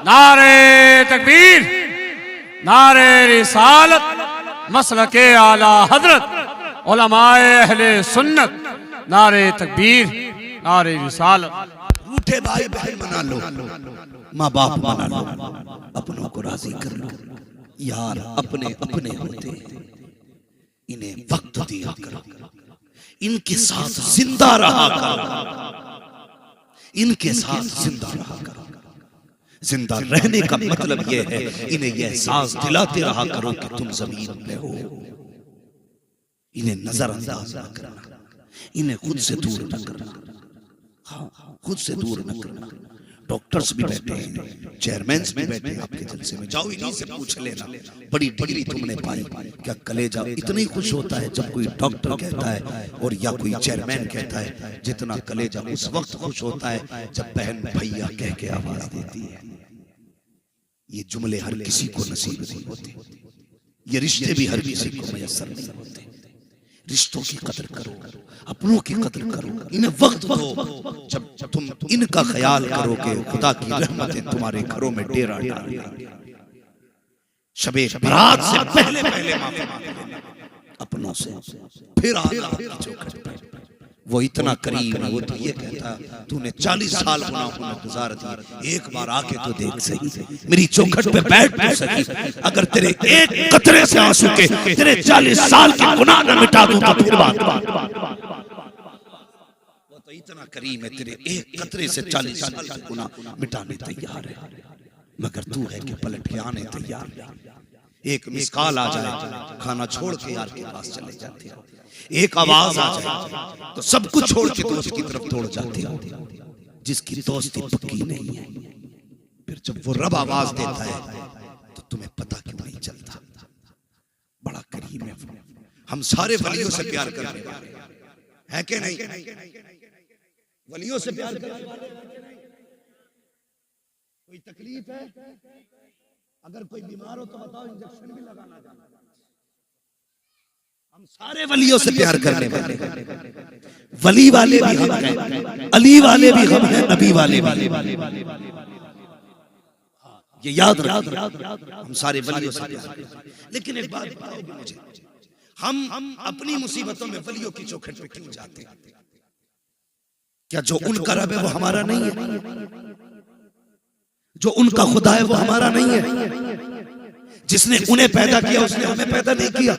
[SPEAKER 2] नारे तकबीर, नारे रिसालत, मसलके आला हजरत, उलमाए अहले सुन्नत, नारे तकबीर, नारे रिसालत।
[SPEAKER 1] रूठे भाई बहन मना लो, माँ बाप मना लो, अपनों को राजी कर लो। यार अपने अपने होते इन्हें वक्त दिया करो, इनके साथ जिंदा रहा करो, इनके साथ जिंदा रहा करो। जिंदा रहने का मतलब यह है इन्हें यह एहसास दिलाते रहा करो कि तुम जमीन पे हो। इन्हें नजरअंदाज न करना, इन्हें खुद से दूर न करना। हाँ, खुद से दूर न करना। डॉक्टर्स भी बैठे हैं, चेयरमैन भी बैठे हैं आपके जलसे में, जाओ इन्हीं से पूछ लेना बड़ी डिग्री तुमने पाई क्या। कलेजा इतना ही खुश होता है जब कोई डॉक्टर कहता है और या कोई चेयरमैन कहता है, जितना कलेजा उस वक्त खुश होता है जब बहन भैया कह के आवाज देती है। ये जुमले हर किसी को नसीब नहीं होते, ये रिश्ते भी हर किसी को मयसर नहीं होते। रिश्तों की कदर करो, अपनों की कदर करो, इन्हें वक्त दो। जब तुम इनका ख्याल करोगे खुदा की रहमतें तुम्हारे घरों में डेरा डालेंगी। शबे बारात से पहले पहले माफी मांगो अपनों से, फिर आना चौखट पर। वो इतना करीब है, वो तो ये कहता तूने 40 साल गुनाहों में गुजार दिए, एक बार आके तो देख सही, मेरी चौखट पे बैठ तो सही। अगर तेरे एक कतरे से आंसू के तेरे 40 साल के गुनाह न मिटा दूं तो फिर बात। वो तो इतना करीम है, तेरे एक कतरे से 40 साल के गुनाह मिटाने तैयार है, मगर तू है कि पलट के आने तैयार है। एक मिसकाल आ जाए खाना छोड़ के यार के पास चले जाते हो, एक आवाज आ जाए तो सब कुछ छोड़ के दोस्त की तरफ दौड़ जाते हो, जिसकी दोस्ती पक्की नहीं है। फिर जब वो रब आवाज देता है तो तुम्हें पता क्यों नहीं चलता। बड़ा करीम है। हम सारे वलियों से प्यार करने वाले हैं कि नहीं? वलियों से प्यार करने वाले कोई तकलीफ है? अगर कोई बीमार हो तो बताओ, इंजेक्शन भी लगाना जाना। हम सारे वलियों से प्यार करने वाले, वली वाले भी हम हैं, अली वाले भी हम हैं, नबी वाले भी। ये याद रखिए, हम सारे वलियों से प्यार करते हैं। लेकिन एक बात बताओगे मुझे, हम अपनी मुसीबतों में वलियों की चौखट पे क्यों जाते हैं? क्या जो उनका रब है वो हमारा नहीं है? जो उनका खुदा है वो हमारा नहीं है? जिसने उन्हें पैदा किया उसने हमें पैदा नहीं किया?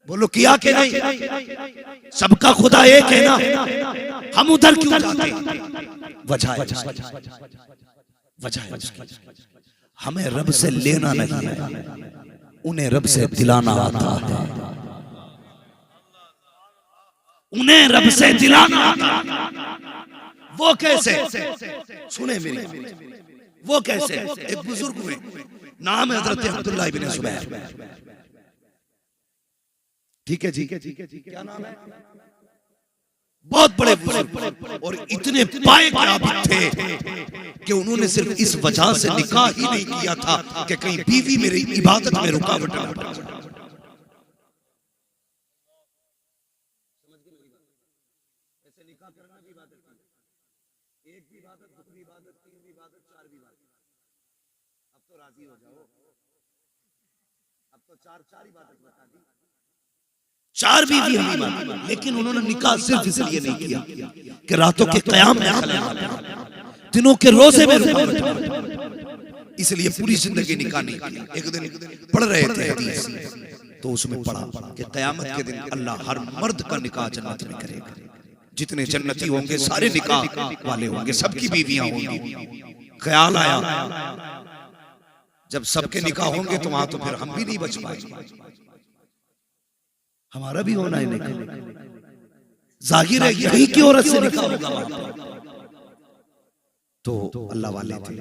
[SPEAKER 1] बोलो किया कि नहीं? सबका खुदा एक है ना, हम उधर क्यों जाते हैं? वजह है हमें रब से लेना नहीं है, उन्हें रब से दिलाना आता है। उन्हें रब से दिलाना आता है। वो कैसे? सुने मेरी, वो कैसे? एक बुजुर्ग हुए, नाम है हजरत अब्दुल्लाह इब्न जुबैर। ठीक है जी, क्या नाम है? बहुत बड़े बुजुर्ग और इतने पाए काबिल थे कि उन्होंने सिर्फ इस वजह से निकाह ही नहीं किया था कि कहीं बीवी मेरी इबादत में रुकावट न पड़ जाए। एक भी इबादत, दूसरी इबादत, तीन भी इबादत, चार भी इबादत। अब तो राजी हो जाओ, अब तो चार इबादत बता दी, चार बीवी हम इबादत। लेकिन उन्होंने निकाह सिर्फ इसलिए नहीं किया कि रातों के क़याम में खलल, दिनों के रोजे में रुकावट, इसलिए पूरी जिंदगी निकाह नहीं किया। एक दिन पढ़ रहे थे हदीस, तो उसमें पढ़ा कि क़यामत के दिन अल्लाह हर मर्द का निकाह जन्नत में करेगा। जितने जन्नती होंगे सारे निकाह वाले होंगे, सबकी बीवियां होंगी। ख्याल आया जब सबके निकाह होंगे तो वहां तो फिर हम भी नहीं बच पाएंगे, हमारा भी होना है निकाह। जाहिर है यही की औरत से निकाह होगा वहां पर। तो अल्लाह वाले थे,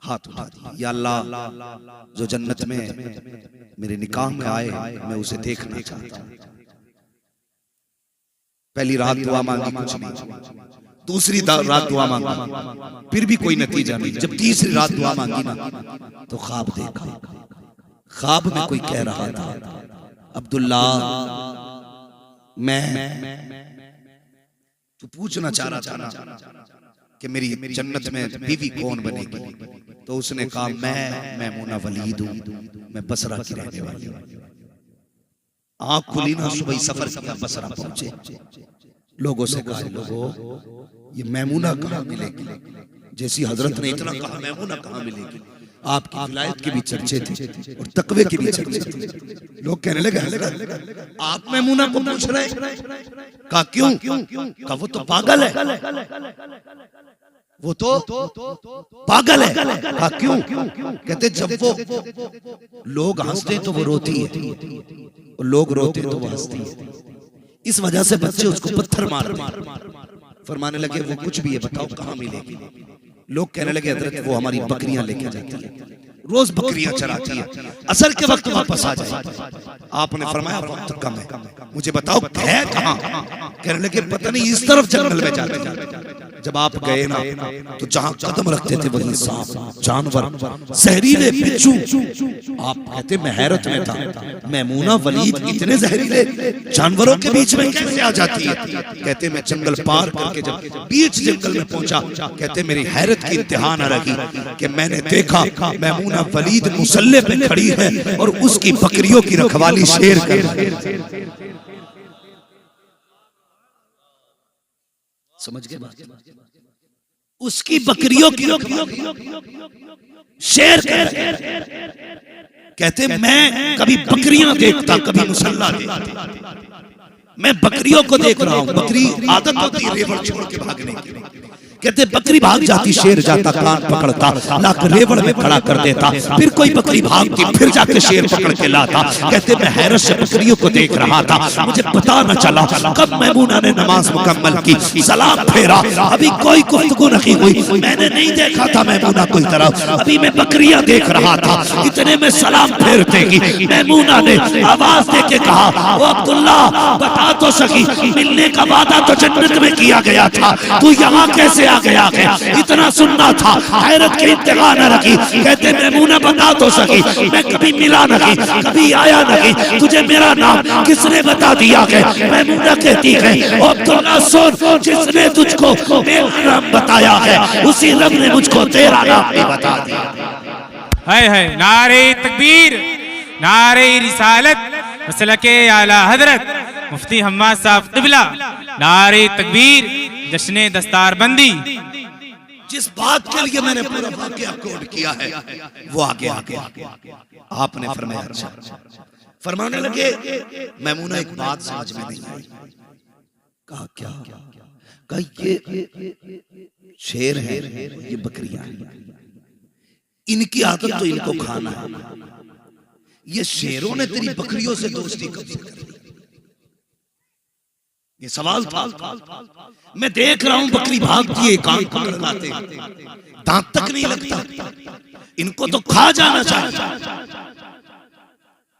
[SPEAKER 1] हाथ उठा दिया, या अल्लाह जो जन्नत में मेरे निकाह में आए मैं उसे देखना चाहता हूं। पहली रात दुआ मांगी, कुछ नहीं। दूसरी रात दुआ मांगी, फिर भी कोई नतीजा नहीं। जब तीसरी रात दुआ मांगी ना तो ख्वाब देखा। ख्वाब में कोई कह रहा था, अब्दुल्ला मैं तू पूछना चाह रहा था ना कि मेरी जन्नत में बीवी कौन बनेगी, तो उसने कहा मैं मैमूना वलीद हूं, मैं बसरा की रहने वाली हूं। आंख खुली ना, सुबह सफर किया, बसरा पहुंचे। लोगों से कहा, लोगों ये मैमूना कहां मिलेगी? जैसी हजरत ने इतना कहा मैमूना कहां मिलेगी, आपकी विलायत के भी चर्चे थे और तकवे के भी चर्चे थे। लोग कहने लगे आप मैमूना को पूछ रहे? कहा क्यों? कहा वो तो पागल है, वो तो पागल है। कहा क्यों? कहते जब वो लोग हंसते तो वो रोती है और लोग रोते तो वो हंसती है, इस वजह से बच्चे उसको पत्थर मारते। फरमाने लगे वो कुछ भी है, बताओ कहां मिलेगी? लोग कहने लगे हजरत वो हमारी बकरियां लेके जाती है, रोज बकरियां चराती है, असर के वक्त वापस आ जाए। आपने फरमाया वक्त कम है, मुझे बताओ है कहां? कहने लगे पता नहीं, इस तरफ जंगल में जाते। जब आप गए ना तो जहां कदम रखते थे वही सांप, जानवर, जहरीले बिच्छू। आप कहते मैं हैरत में था, मैमूना वलीद इतने जहरीले जानवरों के बीच में कैसे आ जाती है? कहते मैं जंगल पार करके जब बीच जंगल में पहुंचा, कहते मेरी हैरत की इंतहा न रही कि मैंने देखा मैमूना वलीद मुसल्ले पे खड़ी है और उसकी बकरियों की रखवाली शेर कर रही है। समझ गए बात? उसकी बकरियों की शेर कर। कहते मैं कभी बकरियां देखता, कभी मुसल्ला देखता। मैं बकरियों को देख रहा हूं, बकरी आदत होती है रेवड़ छोड़ के भागने की। कहते बकरी भाग जाती, शेर जाता कान पकड़ता, लाकर रेवड़ में खड़ा कर देता, फिर कोई बकरी भागती, फिर जाके शेर पकड़ के लाता। कहते मैं हैरत से बकरियों को देख रहा था, मुझे पता न चला कब मैमूना ने नमाज मुकम्मल की, सलाम फेरा, अभी कोई गुफ्तगू नहीं हुई, मैंने नहीं देखा था मैमूना कोई तरफ, अभी मैं बकरियां देख रहा था, इतने में सलाम फेर देगी। मैमूना ने आवाज दे के कहा, ओ अब्दुल्ला बता तो सकी, मिलने का वादा तो जन्नत में किया गया था, तू यहाँ कैसे आ गया है? इतना सुनना था, हैरत की इंतहा न रखी। कहते मैमूना बता तो सकी, मैं कभी मिला नहीं, कभी आया नहीं, तुझे मेरा नाम किसने बता दिया है? मैमूना कहती है, ओ अब्दुल्ला सुन, जिसने तुझको मेरा नाम बताया है उसी रब ने मुझको तेरा नाम भी बता दिया।
[SPEAKER 3] है नारे तकबीर, नारे रिसालत, मसलके आला हजरत मुफ्ती हम्माद साहब क़िबला, नारे तकबीर, जश्ने दस्तारबंदी।
[SPEAKER 1] जिस बात के लिए मैंने पूरा वाक़या कोड किया है वो आगे आपने फरमाया। अच्छा फरमाने लगे मैमूना एक बात समझ में नहीं आई। कहा क्या? कहा ये शेर है, ये बकरियां, इनकी आदत तो इनको खाना है, ये शेरों ने तेरी बकरियों से दोस्ती कब से कर ली? ये सवाल था। मैं देख रहा हूं बकरी भागती है, कान पकड़ लाते, दांत तक नहीं लगता, इनको तो खा जाना चाहिए,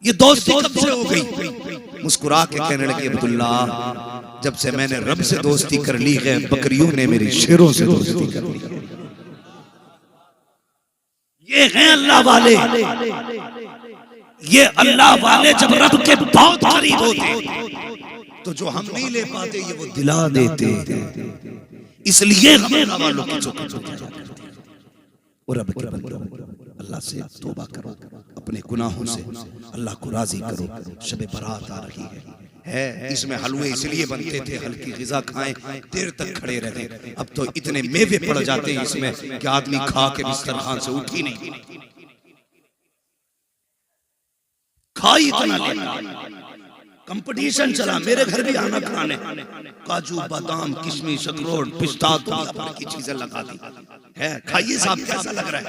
[SPEAKER 1] ये दोस्ती कब से हो गई? मुस्कुरा के कहने लगे अब्दुल्ला जब से मैंने रब से दोस्ती कर ली है, बकरियों ने मेरी शेरों से दोस्ती कर ली। ये हैं अल्लाह वाले, ये अल्लाह वाले जब रब के बहुत करीब होते तो जो हम नहीं ले पाते ये वो दिला देते। इसलिए अल्लाह वालों की चौकी और रब के बंदों अल्लाह से तौबा करो, अपने गुनाहों से अल्लाह को राजी करो। शब बारात आ रही है, इसमें हलवे इसलिए बनते थे हल्की ग़िज़ा खाएं, देर तक खड़े रहें। अब तो इतने मेवे पड़ जाते हैं इसमें कि आदमी खा के बिस्तर खान से उठ ही नहीं, खाई इतना लेता। कंपटीशन चला, मेरे घर भी आना खाने, काजू बादाम किशमिश अखरोट पिस्ता की चीजें लगा दी है, खाइए साहब कैसा लग रहा है,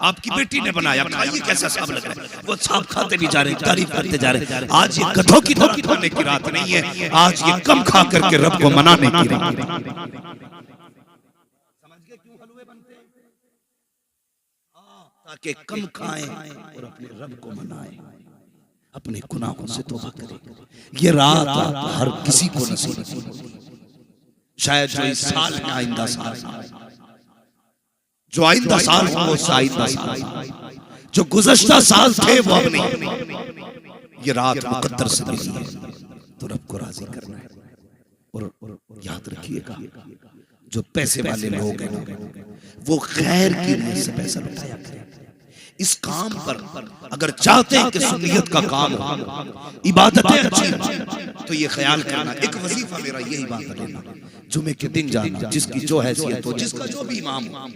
[SPEAKER 1] आपकी बेटी ने बनाया, खाइए कैसा साहब लग रहा है। वो साहब खाते भी जा रहे हैं, तारीफ करते जा रहे हैं। आज ये गधों की तरह खाने की रात नहीं है, आज ये कम खा करके रब को मनाने की रात। समझ गए क्यों हलवे बनते हैं? ताकि कम खाएं और अपने रब को मनाएं, अपने गुनाहों से तौबा करें। ये रात हर किसी को नसीब होगी। शायद जो इस साल में आइंदा साल, जो आइंदा साल वो आइंदा साल, जो गुज़श्ता साल थे वो अब नहीं। ये रात मुकद्दर से मिली है तो रब को राजी करना है। और याद रखिएगा, जो पैसे वाले लोग हैं वो खैर की नीयत से पैसा लुटाया करें। इस काम पर अगर चाहते हैं कि सुन्नियत का काम हो, इबादतें अच्छी हो, तो ये ख्याल करना, एक वजीफा मेरा यही बात लेना, जुमे के दिन जाना, जिसकी जो हैसियत हो, जिसका जो भी इमाम हो,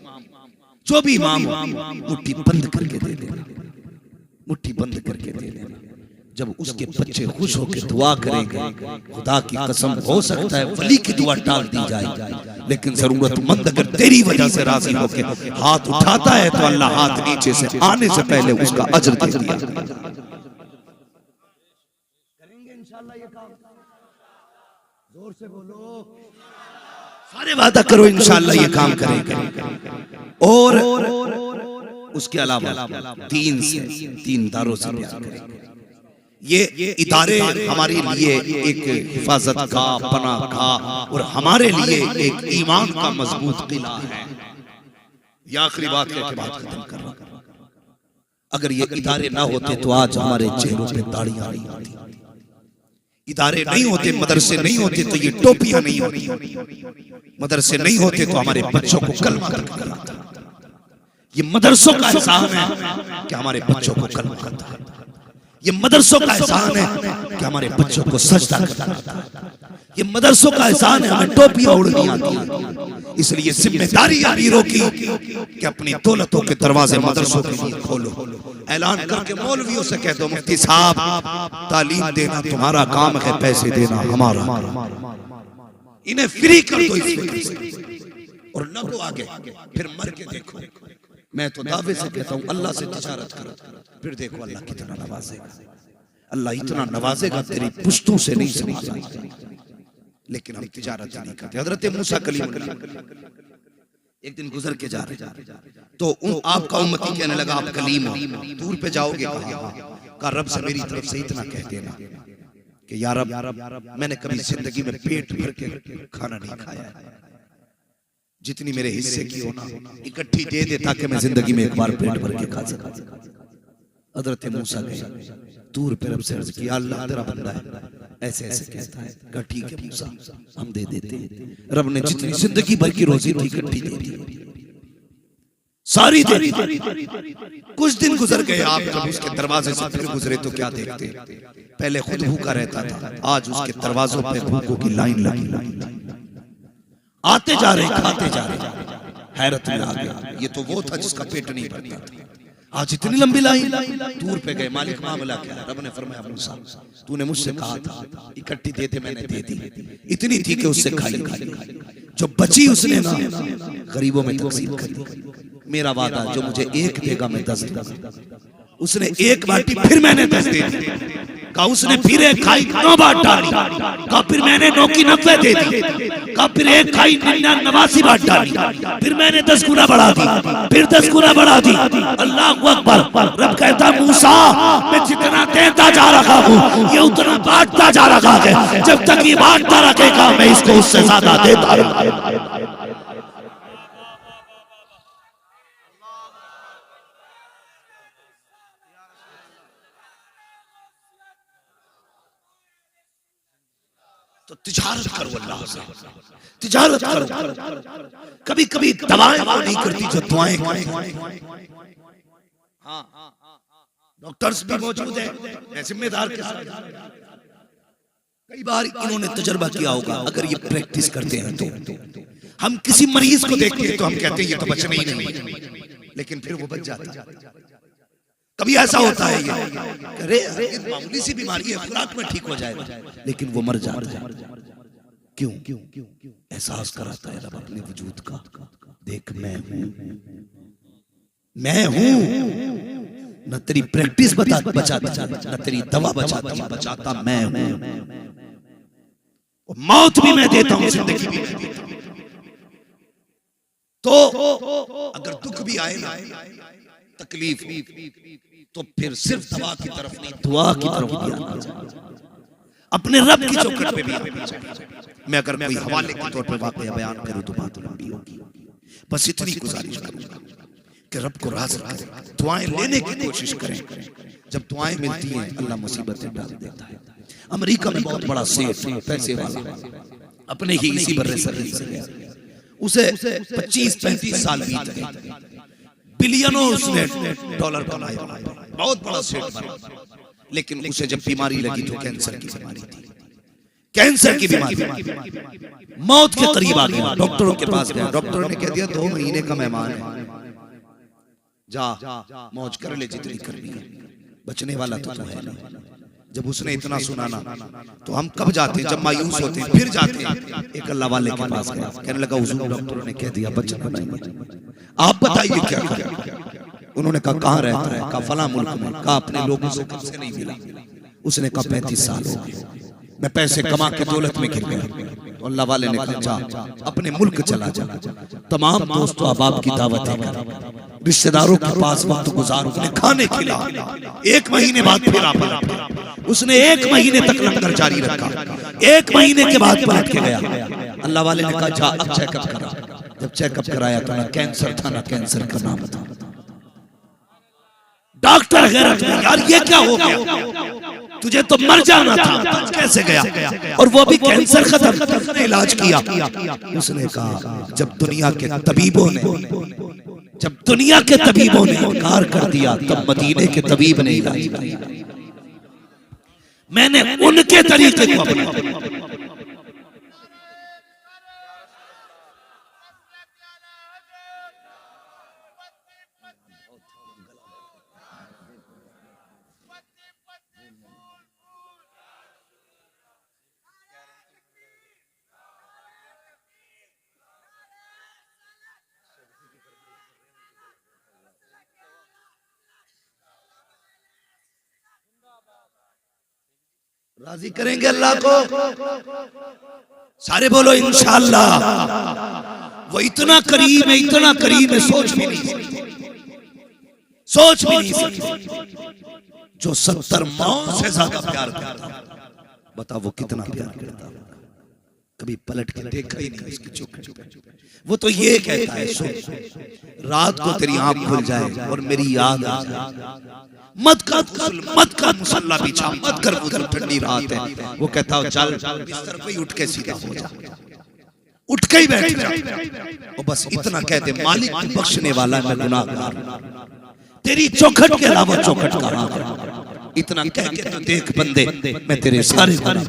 [SPEAKER 1] जो भी इमाम हो, मुट्ठी बंद करके दे देना, मुट्ठी बंद करके दे देना। जब उसके बच्चे खुश होकर दुआ करेंगे, खुदा की कसम हो सकता है वली की दुआ टाल दी जाए, लेकिन जरूरतमंद अगर तेरी वजह से राजी होकर हाथ उठाता है तो अल्लाह हाथ नीचे से आने से पहले उसका अजर दे दिया। करेंगे इंशाअल्लाह ये काम, जोर से बोलो, सारे वादा करो इंशाअल्लाह ये काम करेंगे। और उसके अलावा तीन दारों से प्यार करेंगे। ये इदारे हमारे लिए एक हिफाजत का, पनाह का और हमारे लिए एक ईमान का मजबूत किला है। ये आखिरी बात कहकर बात खत्म कर रहा हूं। अगर ये इदारे ना होते तो आज हमारे चेहरों पे दाढ़ियां नहीं होती, इदारे नहीं होते, मदरसे नहीं होते तो ये टोपियां नहीं होती, मदरसे नहीं होते तो हमारे बच्चों को कलमा करता। ये मदरसों का एहसान है कि हमारे बच्चों को कलमा करता है। ये मदरसों का एहसान है कि हमारे बच्चों को सजदा करता है। ये मदरसों का एहसान है हमें टोपियां उड़नी आती हैं। इसलिए जिम्मेदारी अमीरों की कि अपनी दौलतों के दरवाजे मदरसों के लिए खोलो। ऐलान करके मौलवियों से कह दो, मुफ्ती साहब तालीम देना तुम्हारा काम है, पैसे देना हमारा। इन्हें फ्री कर दो इस फिक्र से और लगो आगे, फिर मर के देखो। मैं तो दावे से कहता हूँ अल्लाह से तिजारत करो, फिर देखो अल्लाह कितना नवाजेगा। अल्लाह इतना नवाजेगा तेरी पुश्तों से नहीं समझा, लेकिन हम तिजारत नहीं करते। हजरत मूसा कलीमुल्लाह एक दिन गुजर के जा रहे तो आपका उम्मती कहने लगा आप कलीम हो, दूर पे जाओगे, कहा रब से मेरी तरफ से इतना कह देना कि या रब मैंने कभी जिंदगी में पेट भर के खाना नहीं खाया, जितनी मेरे हिस्से की हो ना इकट्ठी दे दे ताकि मैं जिंदगी में एक बार पेट भर के खा सकूं। हजरत मूसा गए दूर पे रब से अर्ज किया, अल्लाह तेरा बंदा है ऐसे ऐसे कहता है, कहा ठीक है मूसा हम दे देते हैं। रब ने जितनी जिंदगी भर की रोजी थी इकट्ठी दे दी, सारी दे दी। कुछ दिन गुजर गए, आप जब उसके दरवाजे से फिर गुजरे तो क्या देखते, पहले खुद भूखा रहता था, आज उसके दरवाजों पे भूखों की लाइन लगी, आते जा रहे खाते जा रहे। हैरत में आ गया, ये तो वो था जिसका पेट नहीं भरता था, आज इतनी लंबी लाइन। दूर पे गए, मालिक मामला क्या? रब ने फरमाया मूसा तूने मुझसे कहा था इकट्ठी दे दे, मैंने दे दी, इतनी थी कि उससे खाई, जो बची उसने ना गरीबों में तकसीम कर दी। मेरा वादा जो मुझे एक देगा मैं 10 दूंगा। उसने एक बाटी फिर मैंने 10 दे दी, कहा उसने फिर एक खाई 9 बार डाली, कहा फिर मैंने 9 की 90 दे दी, कहा फिर एक खाई 89 बार डाली, फिर मैंने 10 गुना बढ़ा दी, फिर 10 गुना बढ़ा दी। अल्लाह अकबर। रब कहता मूसा मैं जितना देता जा रहा हूँ ये उतना बांटता जा रहा है, जब तक ये बांटता रखेगा मैं इसको उससे ज्यादा देता रहूंगा। तो तिजारत करो अल्लाह से, तिजारत करो। कभी कभी दवाएं वो नहीं करती जो दुआएं करती। डॉक्टर्स भी मौजूद हैं जिम्मेदार के साथ। कई बार इन्होंने तजर्बा किया होगा, अगर ये प्रैक्टिस करते हैं तो हम किसी मरीज को देखते हैं तो हम कहते हैं ये तो बचना ही नहीं, लेकिन फिर वो बच जाता है। कभी ऐसा होता है अरे मामूली सी बीमारी है, खुराक में ठीक हो जाएगा, लेकिन वो मर जाता है। क्यों? एहसास कराता है रब अपने वजूद का। देख मैं हूं, न तेरी प्रैक्टिस बचाती, न तेरी दवा बचाता मैं हूं। मौत भी मैं देता हूं, जिंदगी भी मैं देता हूं। तो अगर दुख भी आए ना, तकलीफ तो फिर सिर्फ दवा की तरफ नहीं, दुआ की तरफ भी आना चाहिए, अपने रब की चौखट पे भी आना चाहिए। मैं अगर कोई हवाले के तौर पे वाकया बयान करूं तो बात लंबी होगी, बस इतनी गुजारिश करूंगा कि रब को राज़ी करें, दुआएं लेने की कोशिश करें। जब दुआएं मिलती हैं अल्लाह मुसीबतें डाल देता है। अमेरिका में बहुत बड़ा सेठ पैसे वाला अपने ही इसी बर्रे सरहद से गया, उसे 25-35 साल बीत गए, बिलियनों उसने डॉलर कमाए, बहुत बड़ा सेठ बना, लेकिन उसे जब बीमारी लगी तो कैंसर की बीमारी थी। कैंसर की बीमारी, मौत के करीब आ गया, डॉक्टरों के पास गया, डॉक्टर ने कह दिया 2 महीने का मेहमान है, जा मौज कर ले जितनी करनी है, बचने वाला तो है नहीं। जब उसने इतना सुना ना, तो हम कब जाते, जब मायूस होते हैं फिर जाते हैं। एक अल्लाह वाले के पास गया, कहने लगा हुजूर डॉक्टरों ने कह दिया बचना नहीं, आप बताइए क्या करें। उन्होंने कहा कहाँ रहता है, कहा फला मुल्क में, कहा अपने लोगों से कब से नहीं मिला। उसने कहा 35 साल हो गए, मैं पैसे कमा के दौलत में गिर गया। तो अल्लाह वाले ने कहा जा अपने मुल्क चला जा, तमाम दोस्तों अहबाब की दावतें कर, रिश्तेदारों के पास वक्त गुजार, उन्हें खाने खिला। 1 महीने बाद फिर आप उसने 1 महीने तक लंगर जारी रखा। 1 महीने के बाद पलट के गया। अल्लाह वाले ने कहा जा अब चेकअप करा। जब चेकअप कराया तो ना कैंसर था, ना कैंसर का नाम था। डॉक्टर हैरान, यार ये क्या हो गया, तुझे तो मर जाना था, कैसे गया? और वो भी कैंसर खत्म, इलाज किया। उसने कहा जब दुनिया के तबीबों ने इनकार कर दिया, तब मदीने के तबीब ने इलाज किया। मैंने उनके तरीके को अपनाया। राजी करेंगे अल्लाह को, सारे बोलो इंशाअल्लाह। वो इतना करीम है, इतना करीम है, सोच भी नहीं सकते। जो 70 माओं से ज्यादा प्यार करता, बता वो कितना प्यार करता। कभी पलट के देखा ही नहीं इसकी चौखट। वो तो ये कहता है सो रात को तेरी आंख खुल जाए और मेरी याद आ जाए, मत कर मुसल्ला बिछा, मत कर उधर ठंडी रात है। वो कहता है चल बिस्तर पे उठ के सीधा हो जा, उठ के ही बैठ जा। और बस इतना कहते मालिक बख्शने वाला, मैं गुनाहगार, तेरी चौखट के अलावा चौखट कहां है। इतना कह के तो देख बंदे मैं तेरे सारे गुनाह।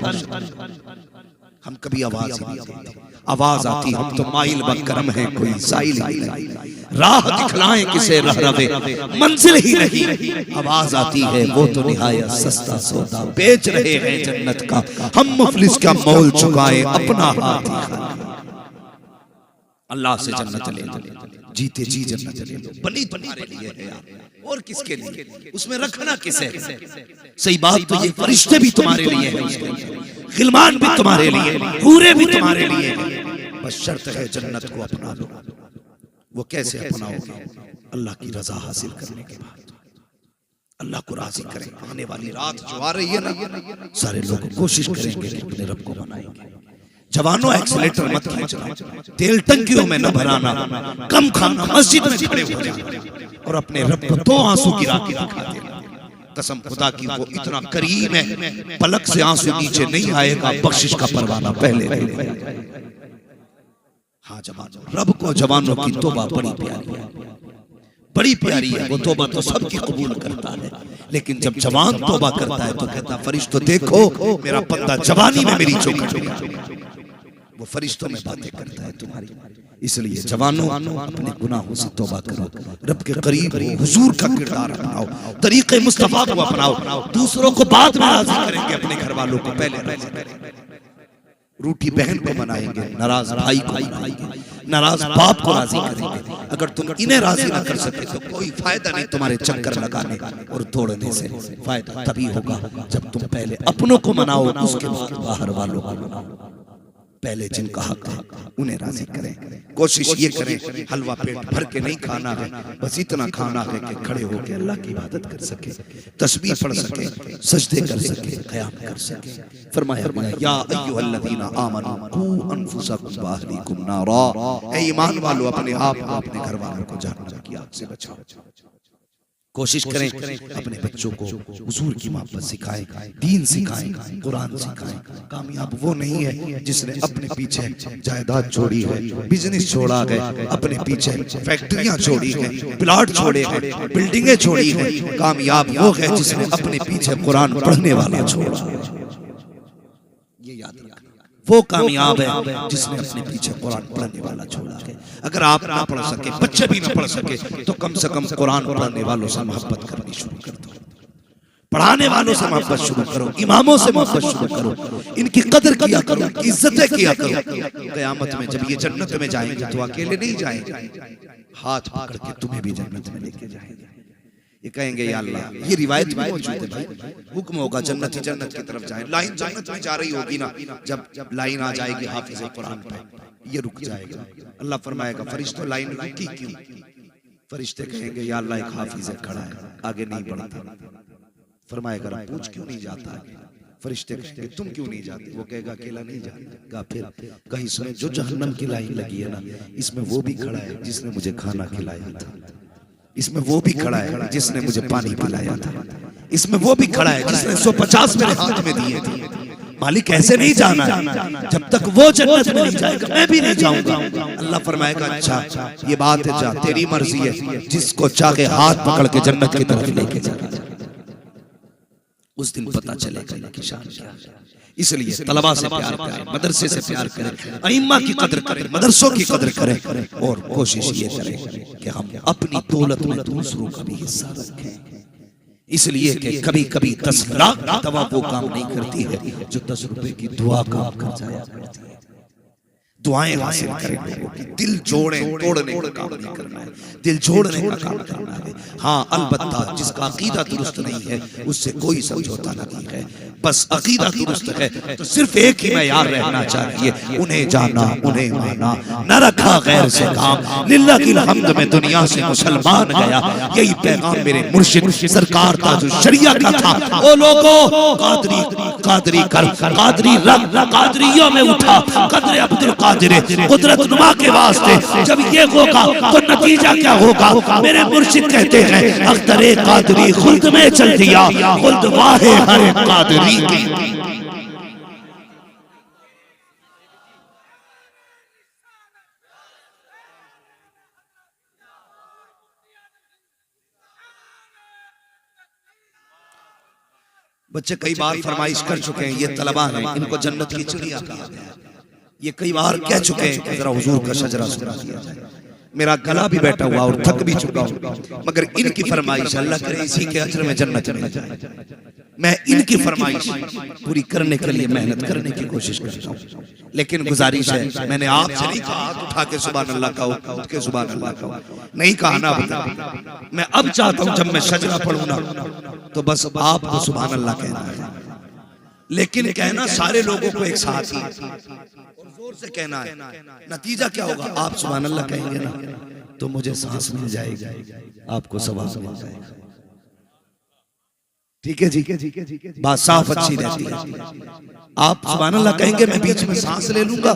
[SPEAKER 1] हम कभी आवाज नहीं देते, आवाज आती हम तो माइल बकरम है, कोई साइल ही नहीं, राह दिखलाएं किसे रह रवे, मंजिल ही नहीं। आवाज आती है वो तो निहायत सस्ता सौदा, बेच रहे हैं जन्नत का, हम मुफलिस का मोल चुकाए अपना हाथ। अल्लाह से जन्नत ले लो, जीते जी जन्नत ले लो। बनी तुम्हारे लिए है यार, और किसके लिए? उसमें रखना किसे? सही बात तो ये फरिश्ते भी तुम्हारे लिए हैं, गिलमान भी तुम्हारे लिए, पूरे भी तुम्हारे लिए, बस शर्त है जन्नत को अपना लो। वो कैसे अपनाओगे? अल्लाह की रजा हासिल करने के बाद, अल्लाह को राजी करें। आने वाली रात जो आ रही है ना, सारे लोग कोशिश करेंगे कि अपने रब को मनाएंगे। जवानों एक्सीलेटर मत खींचना, तेल टंकियों में न भराना, कम खाना, मस्जिद में खड़े हो जाना और अपने रब को 2 आंसू गिरा के दिखा देना। कसम खुदा की वो इतना करीम है, पलक से आंसू नीचे नहीं आएगा, बख्शिश का परवाना पहले। हाँ जवानों, रब को जवानों की तौबा बड़ी प्यारी है, बड़ी प्यारी है। वो तौबा तो सबकी कबूल करता है, लेकिन जब जवान तौबा करता है तो कहता फरिश्तों देखो मेरा बंदा जवानी में मेरी चौखट में। वो फरिश्तों में बातें करता है तुम्हारी। इसलिए जवानों अपने गुनाहों से तौबा करो, रब के करीब हो, हुजूर का किरदार अपनाओ, तरीके मुस्तफा को अपनाओ। दूसरों को बाद में राजी करेंगे, अपने घर वालों को पहले राजी करेंगे। रूठी बहन को मनाएंगे, नाराज भाई को मनाएंगे, नाराज बाप को राजी करेंगे। अगर तुम इन्हें राजी ना कर सके तो कोई फायदा नहीं तुम्हारे चक्कर लगाने और तोड़ने से। फायदा तभी होगा जब तुम पहले अपनों को मनाओ, उसके बाद बाहर वालों को मनाओ। पहले जिनका हक है उन्हें राजी करें। कोशिश ये करें हलवा पेट भर के नहीं खाना है, बस इतना खाना है कि खड़े होकर अल्लाह की इबादत कर सके, तस्बीह पढ़ सके, सजदे कर सके, क़याम कर सके। फरमाया या अय्युहल्लज़ीना आमनू कू अनफुसकुम व अहलीकुम नारा, ऐ ईमान वालों अपने आप को अपने घर वालों को जहन्नम की आग से बचाओ। कोशिश करें अपने बच्चों को हुजूर की मोहब्बत सिखाएं, दीन सिखाएं, कुरान सिखाएं। कामयाब वो नहीं है जिसने अपने पीछे जायदाद छोड़ी है, बिजनेस छोड़ा है, अपने पीछे फैक्ट्रियां छोड़ी है, प्लाट छोड़े हैं, बिल्डिंगें छोड़ी हैं। कामयाब वो है जिसने अपने पीछे कुरान पढ़ने वाला छोड़ा। ये याद रखना, वो कामयाब है जिसने अपने पीछे कुरान पढ़ने वाला छोड़ा है। अगर आप ना पढ़ सके, बच्चे भी ना पढ़ सके, तो कम से कम कुरान पढ़ने वालों से मोहब्बत करनी शुरू कर दो, पढ़ाने वालों से मोहब्बत शुरू करो, इमामों से मोहब्बत शुरू करो, इनकी कदर किया करो, इज्जतें किया करो। क़यामत में जब ये जन्नत में जाएंगे तो अकेले नहीं जाएंगे, हाथ पकड़ के तुम्हें भी जन्नत में लेके जाएंगे। ये कहेंगे या अल्लाह, ये रिवायत भी मौजूद है भाई, हुक्म होगा जन्नत ही जन्नत की तरफ जाए। लाइन जन्नत में जा रही होगी ना, जब लाइन आ जाएगी हाफिज कुरान पे, ये रुक जाएगा। अल्लाह फरमाएगा फरिश्तों लाइन रुकी क्यों? फरिश्ते कहेंगे या अल्लाह एक हाफिज खड़ा है, आगे नहीं बढ़ता। फरमाएगा पूछ क्यों नहीं जाता? फरिश्ते कहेंगे तुम क्यों नहीं जाते? वो कहेगा अकेला नहीं जाता। फिर कहीं इसमें जो जहन्नम की लाइन लगी है ना, इसमें वो भी खड़ा है जिसने मुझे खाना खिलाया था, इसमें वो भी खड़ा है जिसने मुझे पानी पिलाया था, इसमें वो भी खड़ा है जिसने 150 मेरे हाथ में दिए थे। मालिक ऐसे नहीं जाना है, जब तक वो जन्नत में नहीं जाएगा मैं भी नहीं जाऊंगा। अल्लाह फरमाएगा अच्छा ये बात है, जा तेरी मर्जी है, जिसको चाहे हाथ पकड़ के जन्नत की तरफ लेके जाना। उस दिन पता चलेगा इनकी शान क्या है। इसलिए तलबा से प्यार करें, मदरसे से प्यार करें, अइम्मा की कदर करें, मदरसों की कदर करें, और कोशिश ये करें कि हम अपनी दौलत में दूसरों का भी हिस्सा रखें। इसलिए कि कभी कभी 10 लाख की दवा वो काम नहीं करती है जो 10 रुपए की दुआ काम कर जाया करती है। दुआएं हासिल करें लोगों की, दिल जोड़े तोड़ने का काम नहीं करना है, दिल जोड़ने का काम करना है। हाँ अलबत्ता जिसका अकीदा दुरुस्त नहीं है उससे कोई समझौता नहीं है। बस अकीदा दुरुस्त है तो सिर्फ एक ही मयार रहना चाहिए, उन्हें जाना उन्हें माना, न रखा गैर से काम। लिल्लाह की हम्द में दुनिया से मुसलमान गया, यही पैगाम मेरे मुर्शिद सरकार ताजुल शरिया का था। ओ लोगों कादरी कादरी कर, कादरी रब, कादरियों में उठा, कदर अब्दुल कुदरत नुमा के वास्ते। जब ये होगा तो नतीजा क्या होगा? मेरे मुर्शिद कहते हैं अख्तरे कादरी खुल्द में चल दिया, खुल्द वाहे हर कादरी की। बच्चे कई बार फरमाइश कर चुके हैं, ये तलबा हैं, इनको जन्नत की चिड़िया कहा गया। ये कई बार कह चुके हैं कि जरा हुजूर का शजरा सुना दिया जाए। मेरा गला भी बैठा हुआ और थक भी चुका हूं, मगर इनकी फरमाइश अल्लाह करे इसी के अजर में जन्नत मिल जाए। मैं इनकी फरमाइश पूरी करने के लिए मेहनत करने की कोशिश करता हूं। लेकिन गुजारिश है, मैंने आपसे नहीं कहा उठा के सुभान अल्लाह कहो, उठ के सुभान अल्लाह कहो, नहीं कहा ना बता। मैं अब चाहता हूं जब मैं शजरा पढ़ूं ना तो बस आपको सुभान अल्लाह कहना है, लेकिन कहना सारे लोगों को एक साथ ही जोर से कहना है। नतीजा क्या होगा? आप सुभान अल्लाह कहेंगे ना तो मुझे सांस मिल जाएगी, आपको सवाब मिल जाएगा। ठीक है जी, बात साफ अच्छी रहती है। आप सुभान अल्लाह कहेंगे, मैं बीच में सांस ले लूंगा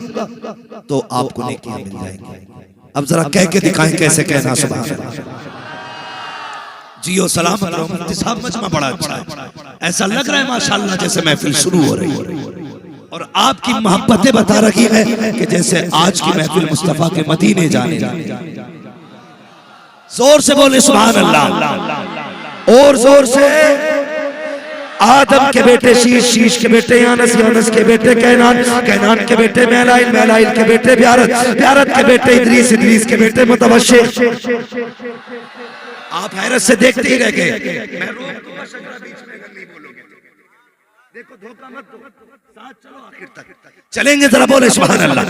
[SPEAKER 1] तो आपको नेकियां मिल जाएंगी। अब जरा कह के दिखाएं कैसे कहना सुभान अल्लाह। जियो सलामत रहो। मुफ्ती साहब मजमा बड़ा अच्छा है, ऐसा लग रहा है माशाल्लाह जैसे महफिल शुरू हो रही है और आपकी मोहब्बतें बता रही है कि जैसे आज की महफिल मुस्तफा के मदीने जाने। जोर से बोले सुभान अल्लाह, और जोर से आदम के बेटे शीश, शीश के बेटे यानस, यानस के बेटे कैनान, कैनान के बेटे मैलाइल, मैलाइल के बेटे ब्यारत, ब्यारत के बेटे इदरीस, इदरीस के बेटे मुतवश्शिर। आप हैरत से देखते ही रह गए। मैं रोक दूंगा शकरा बीच में अगर नहीं बोलोगे। देखो धोखा मत दो, साथ चलो आखिर तक। चलेंगे जरा बोले सुभान अल्लाह।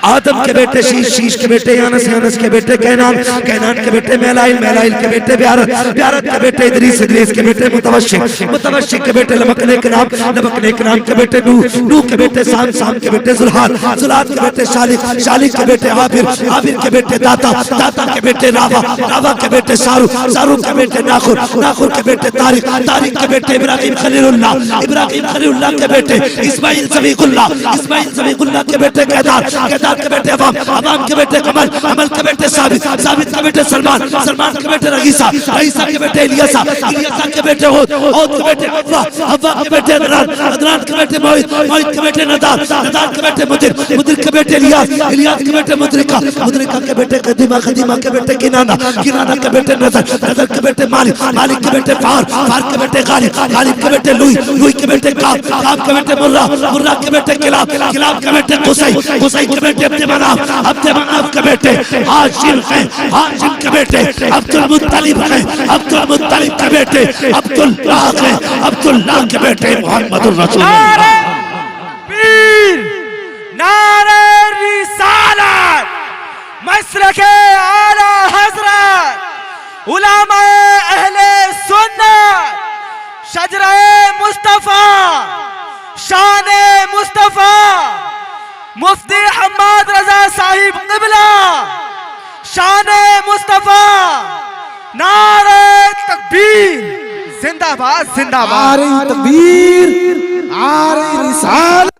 [SPEAKER 1] आदम के बेटे शीश, शीश के बेटे यानस, यानस के बेटे कैनान, कैनान के बेटे मैलाइल, मैलाइल के बेटे ब्यारत, ब्यारत के बेटे इदरीस, इदरीस के बेटे मुतवश्शिर, मुतवश्शिर के बेटे लमकने के नाम, लमकने के नाम के बेटे नूह, नूह के बेटे साम, साम के बेटे जुल्हाल, जुल्हाल के बेटे शालिक, शालिक के बेटे आबिर, आबिर के बेटे दाता, दाता के बेटे रावा, रावा के बेटे सारू, सारू के बेटे नाखुर, नाखुर के बेटे तारिक, तारिक के बेटे इब्राहिम खलीलुल्लाह, इब्राहिम खलीलुल्लाह के बेटे इस्माइल ज़बीहुल्लाह, इस्माइल ज़बीहुल्लाह के बेटे केदार, केदार के बेटे अवाम, अवाम के बेटे कमल, कमल के बेटे साबित, साबित के बेटे सलमान, सलमान के बेटे रईसा, रईसा के बेटे इलियासा, इलियासा के बेटे होद, होद के बेटे हव्वा, हव्वा के बेटे अदनान, अदनान के बेटे मोहित, मोहित के बेटे नदार, नदार के बेटे मुदिर, मुदिर के बेटे इलियास, इलियास के बेटे मुद्रिका, मुद्रिका के बेटे कदीमा, कदीमा के बेटे किनाना, किनाना के बेटे नजर, नजर के बेटे मालिक, मालिक के बेटे फार, फार के बेटे गालिब, गालिब के बेटे लुई, लुई के बेटे काब, काब के बेटे मुर्रा, मुर्रा के बेटे किलाब, किलाब के बेटे कुसै, कुसै के बेटे अब्दे मनाफ, अब्दे मनाफ के बेटे हाशिम हैं, हाशिम के बेटे अब्दुल मुत्तलिब हैं, अब्दुल मुत्तलिब के बेटे अब्दुल्लाह हैं, अब्दुल्लाह के बेटे मुहम्मदुर रसूलुल्लाह।
[SPEAKER 3] पीर नारे रिसालत मसलके आला हजरत उलमाए अहले सुन्नत शजराए मुस्तफा शाने मुस्तफा मुफ्ती हम्माद रजा साहिब क़िबला शाने मुस्तफा नारे तकबीर जिंदाबाद जिंदाबाद।
[SPEAKER 4] नारे तकबीर, नारे रिसालत,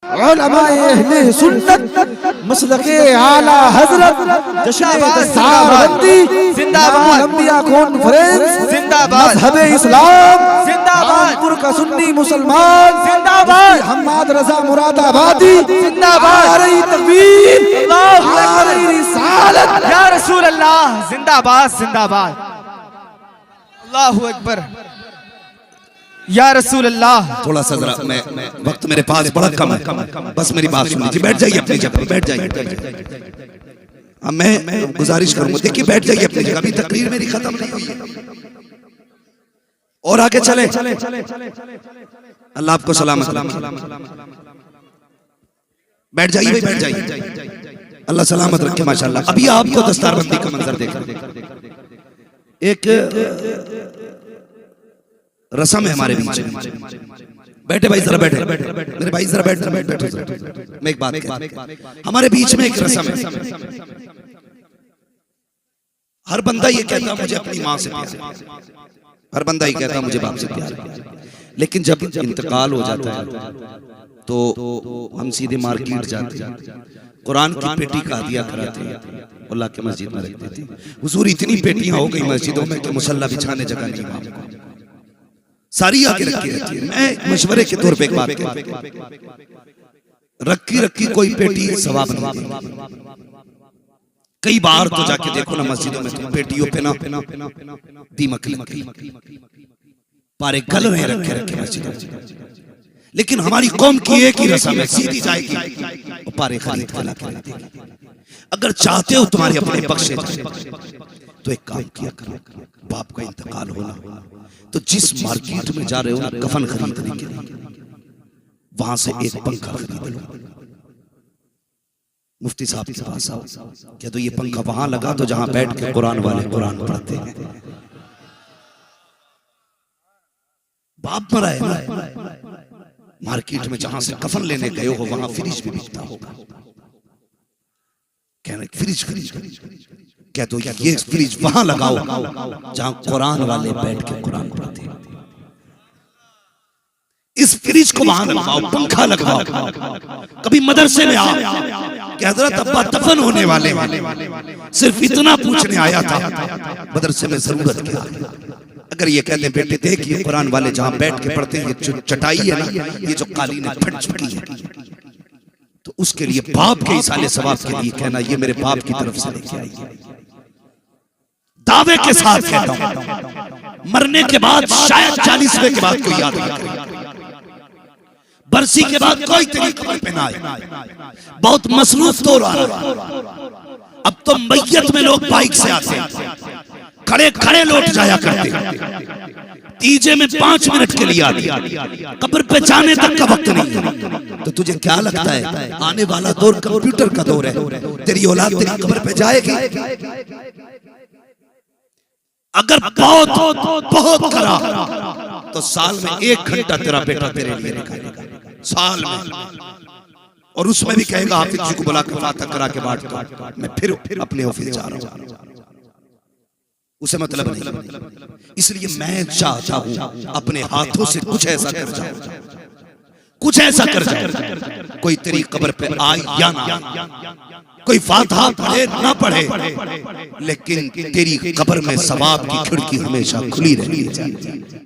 [SPEAKER 4] उलमाए अहले सुन्नत मसलके आला हजरत जश्न दस्तारबंदी जिंदाबाद, अंबिया कॉन्फ्रेंस जिंदाबाद, मज़हबे इस्लाम जिंदाबाद, का सुन्नी मुसलमान जिंदाबाद, हम्माद रजा मुरादाबादी जिंदाबाद, नारे तकबीर, नारे रिसालत,
[SPEAKER 3] या रसूल अल्लाह जिंदाबाद जिंदाबाद। अल्लाहु अकबर या रसूल अल्लाह।
[SPEAKER 1] थोड़ा सा जरा मैं वक्त मेरे पास बड़ा कम है, बस मेरी बात सुन लीजिए। बैठ जाइए अपनी जगह, बैठ जाइए। अब मैं गुजारिश करूंगा, देखिए बैठ जाइए अपनी जगह, अभी तकरीर मेरी खत्म नहीं हुई है और आगे चले। अल्लाह आपको सलामत रखे। बैठ जाइए, बैठ जाइए, अल्लाह सलामत रखे माशाल्लाह। अभी आपको दस्तारबंदी का मंजर देखा, एक रस्म है हमारे बीच में। बैठे भाई जरा बैठे, मेरे भाई जरा बैठ, बैठे। मैं एक बात कहता, हमारे बीच में एक रस्म है। हर बंदा ये कहता मुझे अपनी माँ से प्यार है, हर बंदा ये कहता मुझे बाप से प्यार है, लेकिन जब इंतकाल हो जाता है तो हम सीधे मार्केट जाते हैं, कुरान की पेटी का हदिया कराते हैं, अल्लाह के मस्जिद में रख देते हैं। हुजूर इतनी पेटियां हो गई मस्जिदों में कि मुसल्ला बिछाने जगह नहीं है, सारी आके रखी रहती है। मैं मशवरे के तौर पे एक बात कहता, रखी रखी कोई पेटी सवाब नहीं। कई बार तो जाके देखो ना मस्जिदों में, तो पेटियों पे ना दीमक लगी, पारे गल रहे रखे रखे मस्जिदों में। लेकिन हमारी कौम की एक ही रस्म है, सीधी जाएगी और पारे खरीद के लाके रख देगी। अगर चाहते हो तुम्हारे अपने बख्शे तो एक काम किया करो, बाप का इंतकाल होना तो जिस मार्केट में जा रहे हो कफन खरीदने के लिए, वहां से एक पंखा खरीद लो। मुफ्ती साहब के पास आओ, क्या तो ये पंखा वहां लगा तो जहां बैठ के कुरान वाले कुरान पढ़ते हैं। बाप मरा है ना, मार्केट में जहां से कफन लेने गए हो वहां फ्रिज भी बिकता होगा, कहने फ्रिज खरीद, क्या तो ये फ्रिज वहां लगाओ जहां कुरान वाले बैठ के कुरान पढ़ते हैं। इस फ्रिज को वहां लगाओ, पंखा लगाओ। कभी मदरसे में आओ कि हजरत अब्बा दफन होने वाले, सिर्फ इतना पूछने आया था, मदरसे में जरूरत क्या है? अगर ये कहते बेटे देखिए कुरान वाले जहां बैठ के पढ़ते हैं, ये चटाई है ना, ये जो कालीन है फट चुकी है, तो उसके लिए बाप के इसाले सवाब के लिए कहना ये मेरे बाप की तरफ से लेके आई, दावे के साथ कहता हूं मरने के बाद शायद 40वें के बाद कोई याद ना करे, बरसी के बाद कोई तेरी कब्र पे ना आए। बहुत मसरूफ तो रहा। अब तो मैयत में लोग बाइक से आते, खड़े खड़े लौट जाया करते, तीजे में 5 मिनट के लिए आते, कब्र पे जाने तक का वक्त नहीं। तो तुझे क्या लगता है आने वाला दौर कंप्यूटर का दौर है, तेरी औलाद तेरी कब्र पे जाएगी? अगर बहुत बहुत करा तो साल में 1 घंटा तेरा बेटा तेरे लिए निकालेगा, साल में, और उसमें भी कहेगा हाफिज जी को बुला कर फातिहा करा के बांट दो, मैं फिर अपने ऑफिस जा रहा हूं। उसे मतलब नहीं। इसलिए मैं चाहता हूं अपने हाथों से कुछ ऐसा कर जाऊं, कुछ ऐसा कर जाऊं, कोई तेरी कब्र पे आए या ना, कोई फातिहा पढ़े ना पढ़े, लेकिन तेरी कब्र में सवाब की खिड़की हमेशा खुली रहनी चाहिए।